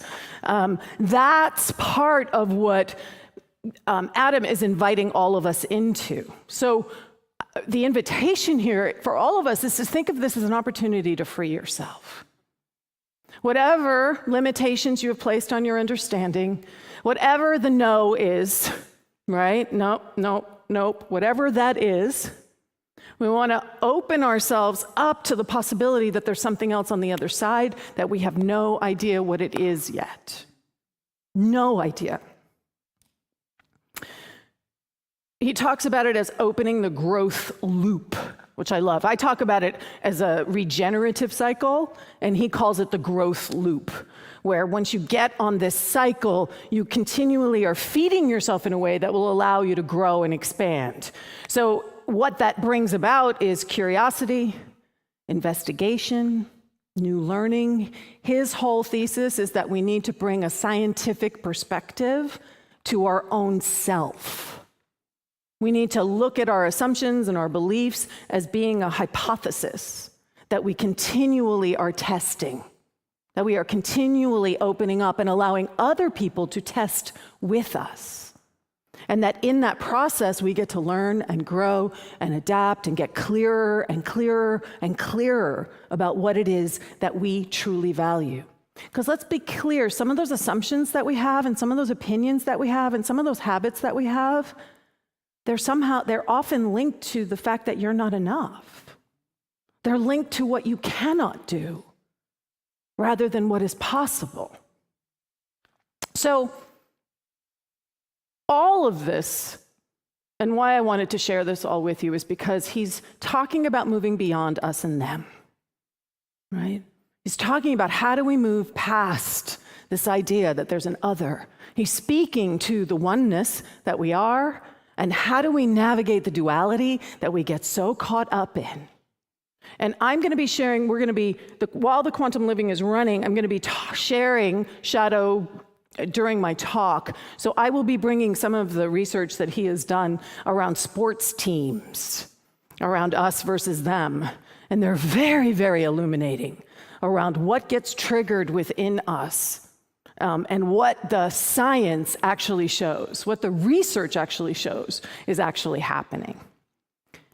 That's part of what Adam is inviting all of us into. So the invitation here for all of us is to think of this as an opportunity to free yourself. Whatever limitations you have placed on your understanding, whatever the no is, right? Nope, whatever that is, we want to open ourselves up to the possibility that there's something else on the other side that we have no idea what it is yet. No idea. He talks about it as opening the growth loop, which I love. I talk about it as a regenerative cycle, and he calls it the growth loop, where once you get on this cycle, you continually are feeding yourself in a way that will allow you to grow and expand. So what that brings about is curiosity, investigation, new learning. His whole thesis is that we need to bring a scientific perspective to our own self. We need to look at our assumptions and our beliefs as being a hypothesis that we continually are testing, that we are continually opening up and allowing other people to test with us. And that in that process, we get to learn and grow and adapt and get clearer and clearer and clearer about what it is that we truly value. Because let's be clear, some of those assumptions that we have and some of those opinions that we have and some of those habits that we have, they're often linked to the fact that you're not enough. They're linked to what you cannot do rather than what is possible. So, all of this, and why I wanted to share this all with you, is because he's talking about moving beyond us and them, right? He's talking about how do we move past this idea that there's an other. He's speaking to the oneness that we are, and how do we navigate the duality that we get so caught up in. And I'm going to be sharing, while the quantum living is running, I'm going to be sharing shadow during my talk. So I will be bringing some of the research that he has done around sports teams, around us versus them. And they're very, very illuminating around what gets triggered within us and what the science actually shows, what the research actually shows is actually happening.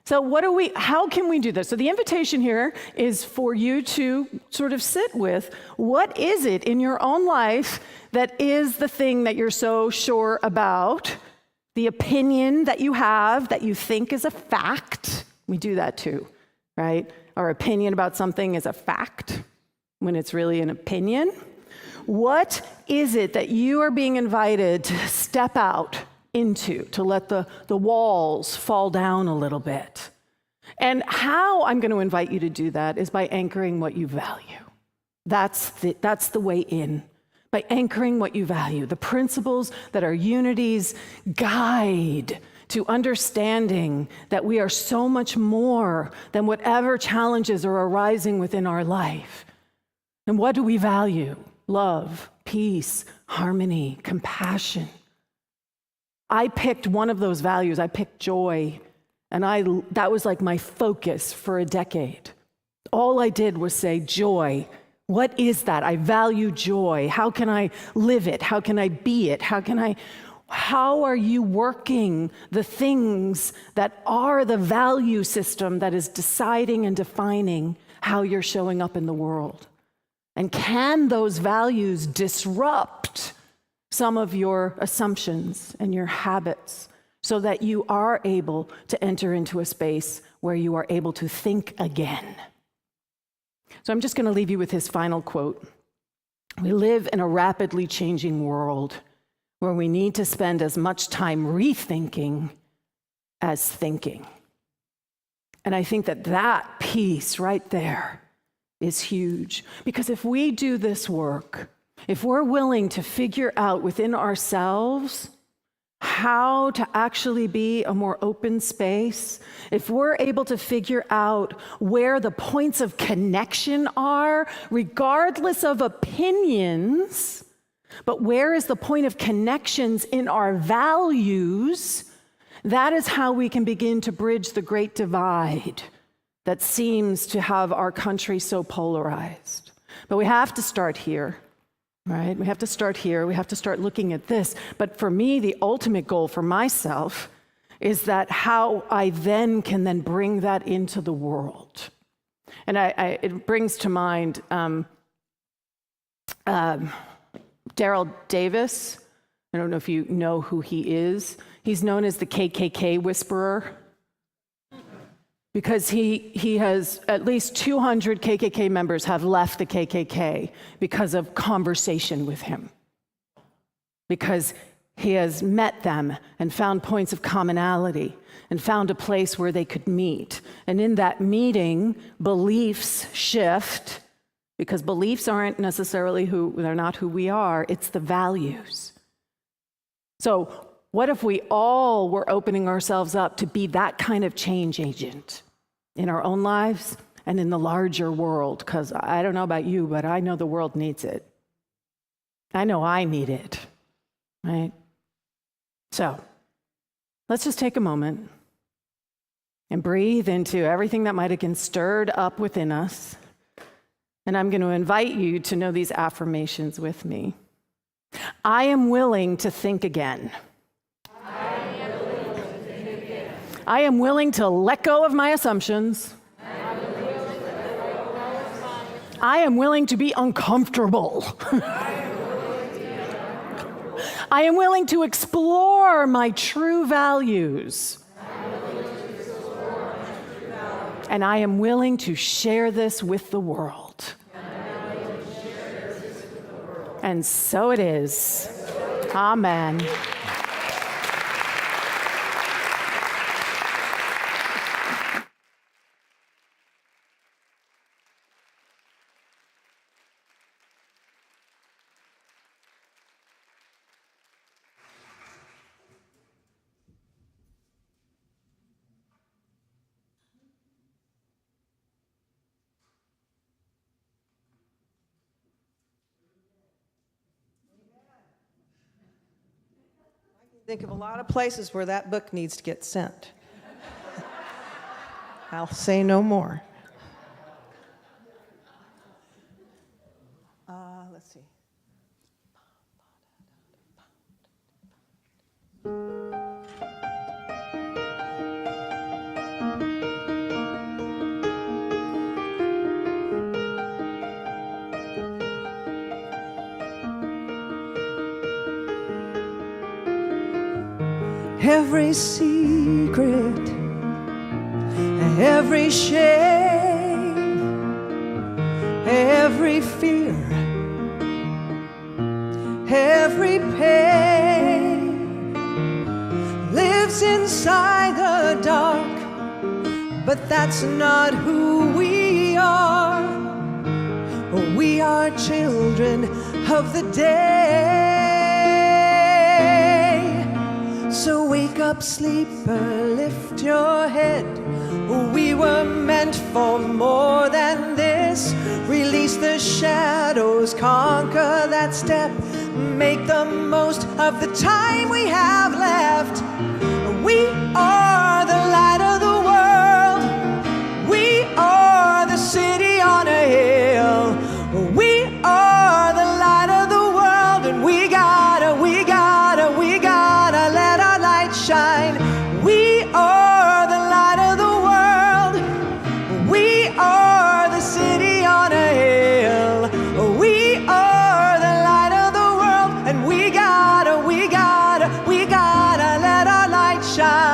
So how can we do this? So the invitation here is for you to sort of sit with, what is it in your own life that is the thing that you're so sure about, the opinion that you have that you think is a fact? We do that too, right? Our opinion about something is a fact when it's really an opinion. What is it that you are being invited to step out into, to let the walls fall down a little bit? And how I'm going to invite you to do that is by anchoring what you value. That's the way in. By anchoring what you value, the principles that are unity's guide to understanding that we are so much more than whatever challenges are arising within our life. And what do we value? Love, peace, harmony, compassion. I picked one of those values. I picked joy, and that was like my focus for a decade. All I did was say joy. What is that? I value joy. How can I live it? How can I be it? How are you working the things that are the value system that is deciding and defining how you're showing up in the world? And can those values disrupt some of your assumptions and your habits so that you are able to enter into a space where you are able to think again? So I'm just going to leave you with his final quote. We live in a rapidly changing world where we need to spend as much time rethinking as thinking. And I think that piece right there is huge. Because if we do this work, if we're willing to figure out within ourselves how to actually be a more open space, if we're able to figure out where the points of connection are, regardless of opinions, but where is the point of connections in our values, that is how we can begin to bridge the great divide that seems to have our country so polarized. But we have to start here. Right? We have to start here. We have to start looking at this. But for me, the ultimate goal for myself is that how I then can bring that into the world. And it brings to mind Daryl Davis. I don't know if you know who he is. He's known as the KKK whisperer because he has at least 200 KKK members have left the KKK because of conversation with him. Because he has met them and found points of commonality and found a place where they could meet. And in that meeting, beliefs shift, because beliefs aren't necessarily they're not who we are, it's the values. So what if we all were opening ourselves up to be that kind of change agent in our own lives and in the larger world? Because I don't know about you, but I know the world needs it. I know I need it, right? So let's just take a moment and breathe into everything that might have been stirred up within us. And I'm going to invite you to know these affirmations with me. I am willing to think again. I am willing to let go of my assumptions. I am willing to be uncomfortable. I am willing to explore my true values. And I am willing to share this with the world. And so it is. Amen. Think of a lot of places where that book needs to get sent. I'll say no more. Let's see. Every secret, every shame, every fear, every pain lives inside the dark, but that's not who we are. We are children of the day. So wake up, sleeper, lift your head. We were meant for more than this. Release the shadows, conquer that step. Make the most of the time we have left. We are the light of the world. We are the city on a hill. We are the light of the world, and we gotta let our light shine. We are the light of the world. We are the city on a hill. We are the light of the world, and we gotta let our light shine.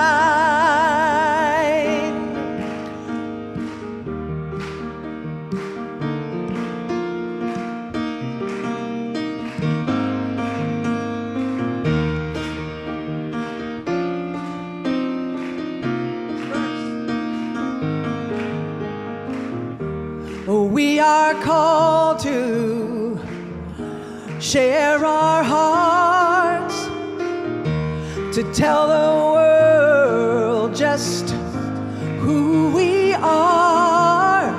We are called to share our hearts, to tell the world just who we are.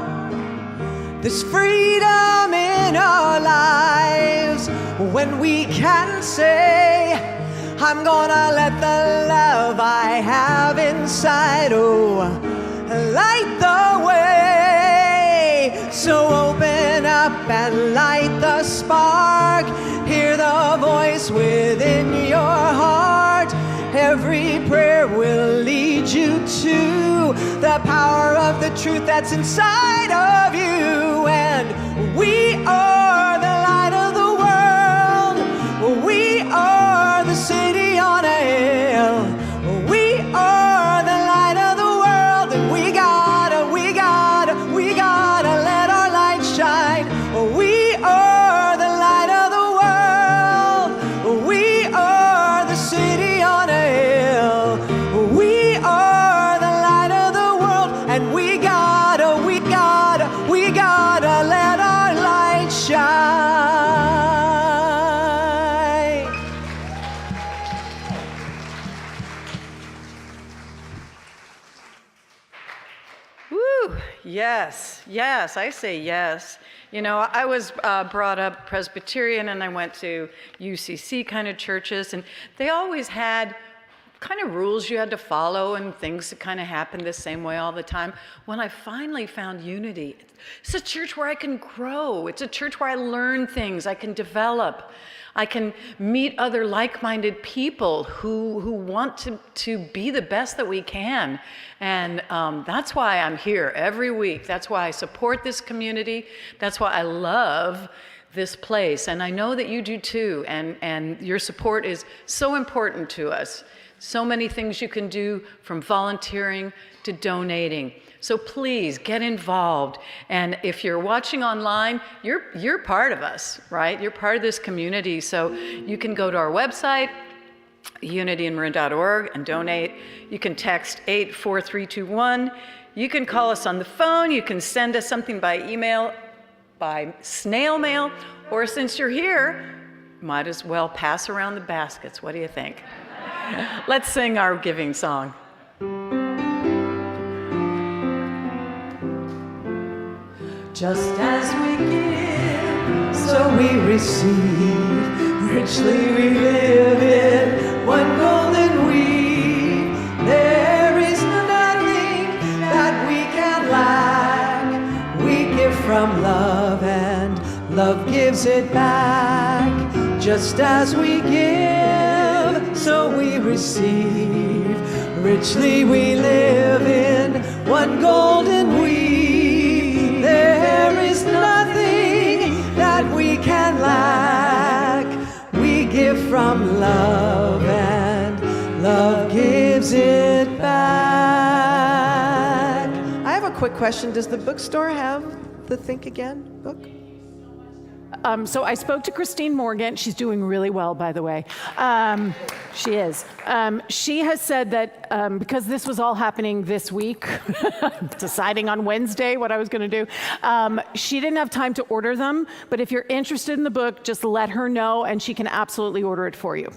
There's freedom in our lives when we can say, I'm gonna let the love I have inside, light the way. So open up and light the spark. Hear the voice within your heart. Every prayer will lead you to the power of the truth that's inside of you. And we are the light of the Yes, yes, I say yes. You know, I was brought up Presbyterian and I went to UCC kind of churches, and they always had kind of rules you had to follow and things that kind of happened the same way all the time. When I finally found Unity, it's a church where I can grow. It's a church where I learn things, I can develop. I can meet other like-minded people who want to be the best that we can. And that's why I'm here every week. That's why I support this community. That's why I love this place. And I know that you do too. And your support is so important to us. So many things you can do, from volunteering to donating. So please get involved. And if you're watching online, you're part of us, right? You're part of this community. So you can go to our website, unityandmarin.org, and donate. You can text 84321. You can call us on the phone. You can send us something by email, by snail mail, or since you're here, might as well pass around the baskets. What do you think? Let's sing our giving song. Just as we give, so we receive. Richly we live in one golden week. There is nothing that we can lack. We give from love, and love gives it back. Just as we give, so we receive. Richly we live in one golden week. There is nothing that we can lack. We give from love, and love gives it back. I have a quick question. Does the bookstore have the Think Again book? So I spoke to Christine Morgan. She's doing really well, by the way. She is. She has said that because this was all happening this week, deciding on Wednesday what I was going to do, she didn't have time to order them. But if you're interested in the book, just let her know, and she can absolutely order it for you.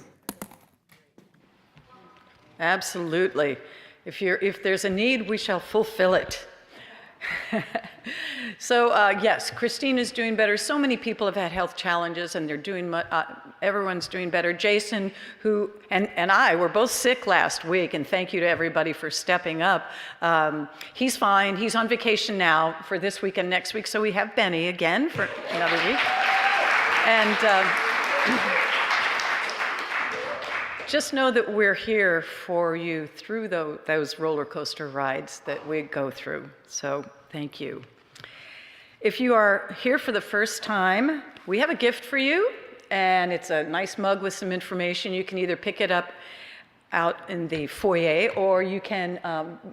Absolutely. If there's a need, we shall fulfill it. So yes, Christine is doing better. So many people have had health challenges, and they're doing. Everyone's doing better. Jason, who and I were both sick last week, and thank you to everybody for stepping up. He's fine. He's on vacation now for this week and next week. So we have Benny again for another week, and. Just know that we're here for you through those roller coaster rides that we go through. So thank you. If you are here for the first time, we have a gift for you, and it's a nice mug with some information. You can either pick it up out in the foyer, or you can,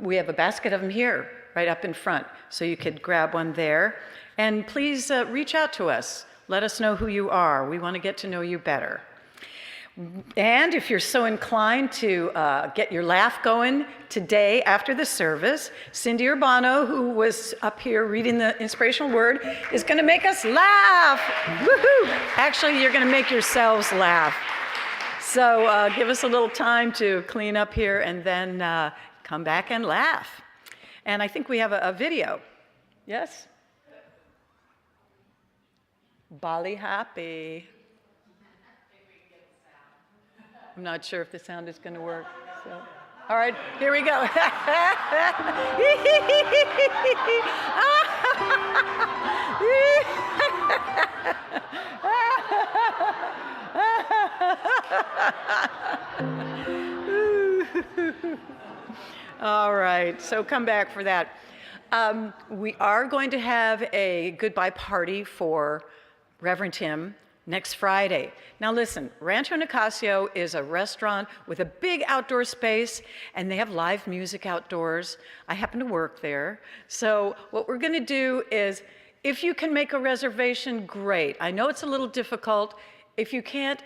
we have a basket of them here, right up in front. So you could grab one there. And please reach out to us. Let us know who you are. We want to get to know you better. And if you're so inclined to get your laugh going today after the service, Cindy Urbano, who was up here reading the inspirational word, is going to make us laugh. Woohoo! Actually, you're going to make yourselves laugh. So give us a little time to clean up here, and then come back and laugh. And I think we have a video. Yes? Bali happy. I'm not sure if the sound is going to work. So. All right, here we go. All right, so come back for that. We are going to have a goodbye party for Reverend Tim next Friday. Now listen, Rancho Nicasio is a restaurant with a big outdoor space, and they have live music outdoors. I happen to work there. So what we're gonna do is, if you can make a reservation, great. I know it's a little difficult. If you can't,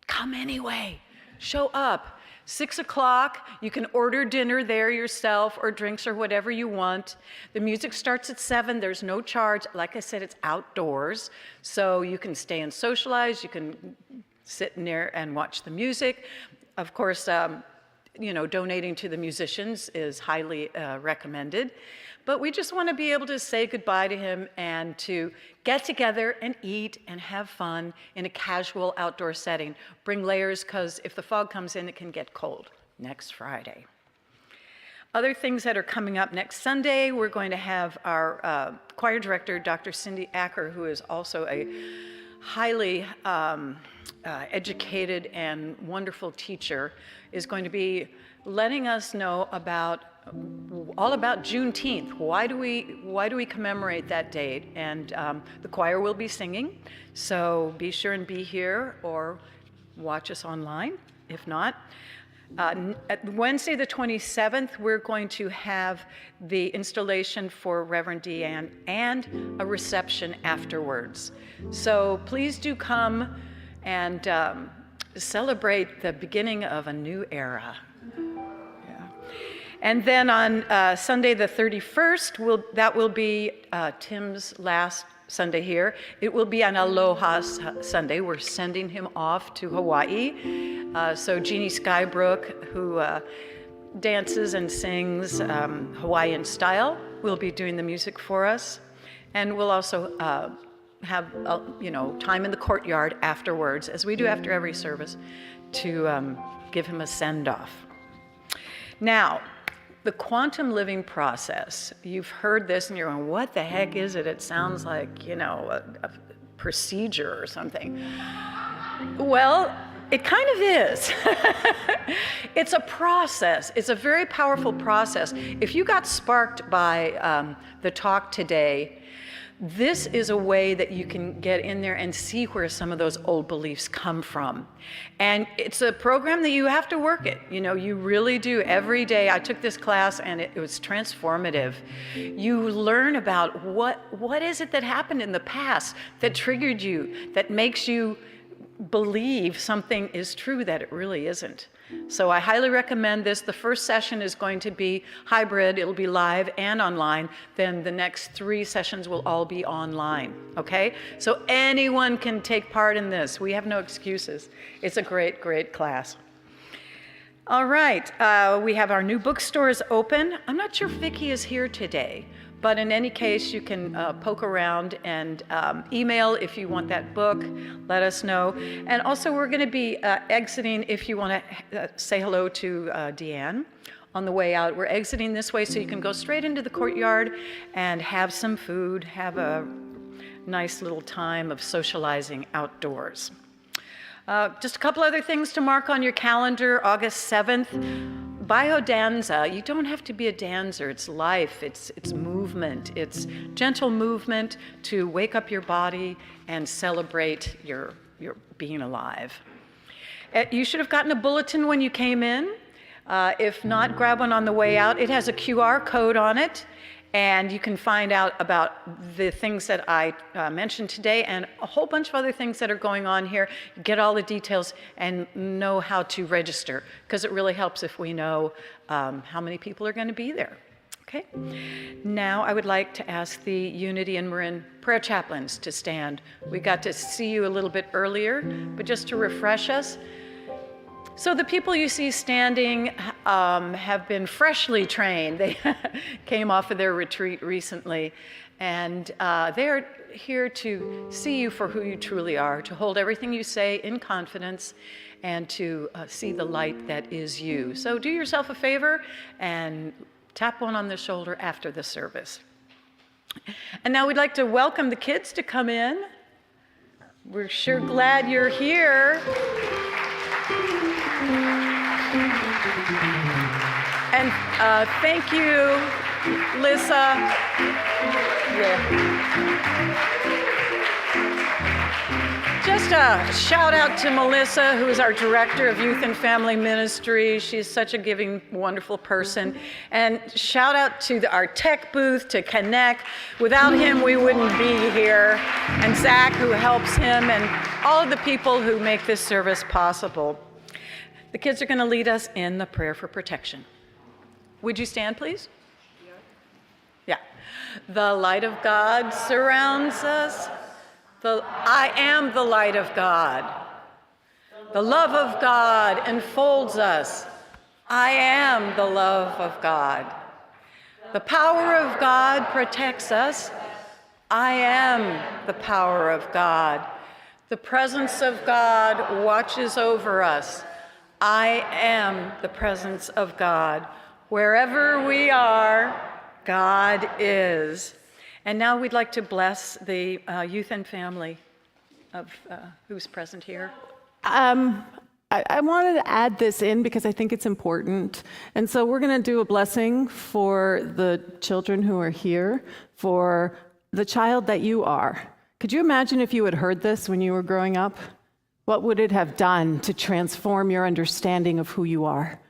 come anyway. Show up. 6 o'clock, you can order dinner there yourself, or drinks, or whatever you want. The music starts at 7, there's no charge. Like I said, it's outdoors, so you can stay and socialize, you can sit in there and watch the music. Of course, you know, donating to the musicians is highly recommended. but we just want to be able to say goodbye to him and to get together and eat and have fun in a casual outdoor setting. Bring layers, because if the fog comes in, it can get cold next Friday. Other things that are coming up next Sunday, we're going to have our choir director, Dr. Cindy Acker, who is also a highly educated and wonderful teacher, is going to be letting us know about all about Juneteenth. Why do we commemorate that date? And the choir will be singing, so be sure and be here or watch us online if not. At Wednesday the 27th, we're going to have the installation for Rev DeeAnn and a reception afterwards. So please do come and celebrate the beginning of a new era. Yeah. And then on Sunday the 31st, that will be Tim's last Sunday here. It will be an Aloha Sunday. We're sending him off to Hawaii. So Jeannie Skybrook, who dances and sings Hawaiian style, will be doing the music for us. And we'll also have time in the courtyard afterwards, as we do after every service, to give him a send-off. Now, the quantum living process, you've heard this and you're going, what the heck is it? It sounds like, a procedure or something. Well, it kind of is. It's a process. It's a very powerful process. If you got sparked by the talk today, this is a way that you can get in there and see where some of those old beliefs come from. And it's a program that you have to work it. You really do. Every day I took this class and it was transformative. You learn about what is it that happened in the past that triggered you, that makes you believe something is true that it really isn't. So I highly recommend this. The first session is going to be hybrid. It'll be live and online. Then the next 3 sessions will all be online, okay? So anyone can take part in this. We have no excuses. It's a great, great class. All right, we have our new bookstores open. I'm not sure if Vicki is here today, but in any case, you can poke around and email if you want that book. Let us know. And also, we're going to be exiting if you want to say hello to DeeAnn on the way out. We're exiting this way so you can go straight into the courtyard and have some food, have a nice little time of socializing outdoors. Just a couple other things to mark on your calendar. August 7th, biodanza. You don't have to be a dancer. It's life. It's movement. It's gentle movement to wake up your body and celebrate your being alive. You should have gotten a bulletin when you came in. If not, grab one on the way out. It has a QR code on it, and you can find out about the things that I mentioned today and a whole bunch of other things that are going on here. Get all the details and know how to register, because it really helps if we know how many people are going to be there. Okay? Now I would like to ask the Unity and Marin prayer chaplains to stand. We got to see you a little bit earlier, but just to refresh us. So the people you see standing have been freshly trained. They came off of their retreat recently, and they're here to see you for who you truly are, to hold everything you say in confidence, and to see the light that is you. So do yourself a favor and tap one on the shoulder after the service. And now we'd like to welcome the kids to come in. We're sure glad you're here. And thank you, Lissa. Yeah. Just a shout out to Melissa, who is our Director of Youth and Family Ministry. She's such a giving, wonderful person. And shout out to our tech booth, to Connect. Without him, we wouldn't be here. And Zach, who helps him, and all of the people who make this service possible. The kids are going to lead us in the prayer for protection. Would you stand, please? Yeah. The light of God surrounds us. I am the light of God. The love of God enfolds us. I am the love of God. The power of God protects us. I am the power of God. The presence of God watches over us. I am the presence of God. Wherever we are, God is. And now we'd like to bless the youth and family of who's present here. I wanted to add this in because I think it's important. And so we're going to do a blessing for the children who are here, for the child that you are. Could you imagine if you had heard this when you were growing up? What would it have done to transform your understanding of who you are?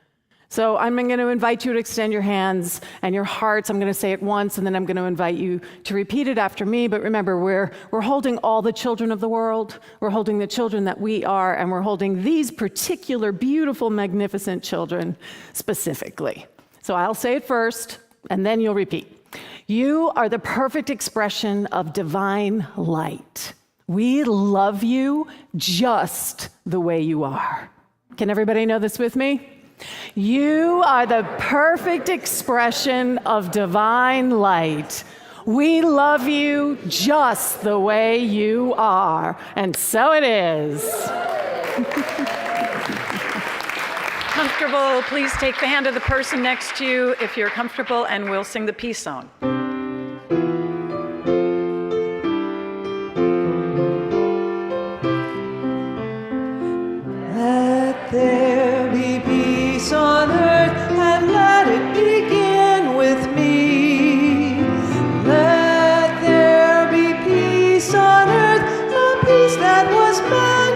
So I'm going to invite you to extend your hands and your hearts. I'm going to say it once, and then I'm going to invite you to repeat it after me. But remember, we're holding all the children of the world. We're holding the children that we are, and we're holding these particular beautiful, magnificent children specifically. So I'll say it first, and then you'll repeat. You are the perfect expression of divine light. We love you just the way you are. Can everybody know this with me? You are the perfect expression of divine light. We love you just the way you are. And so it is. Comfortable, please take the hand of the person next to you if you're comfortable, and we'll sing the peace song. Let there be peace on earth, and let it begin with me. Let there be peace on earth, a peace that was meant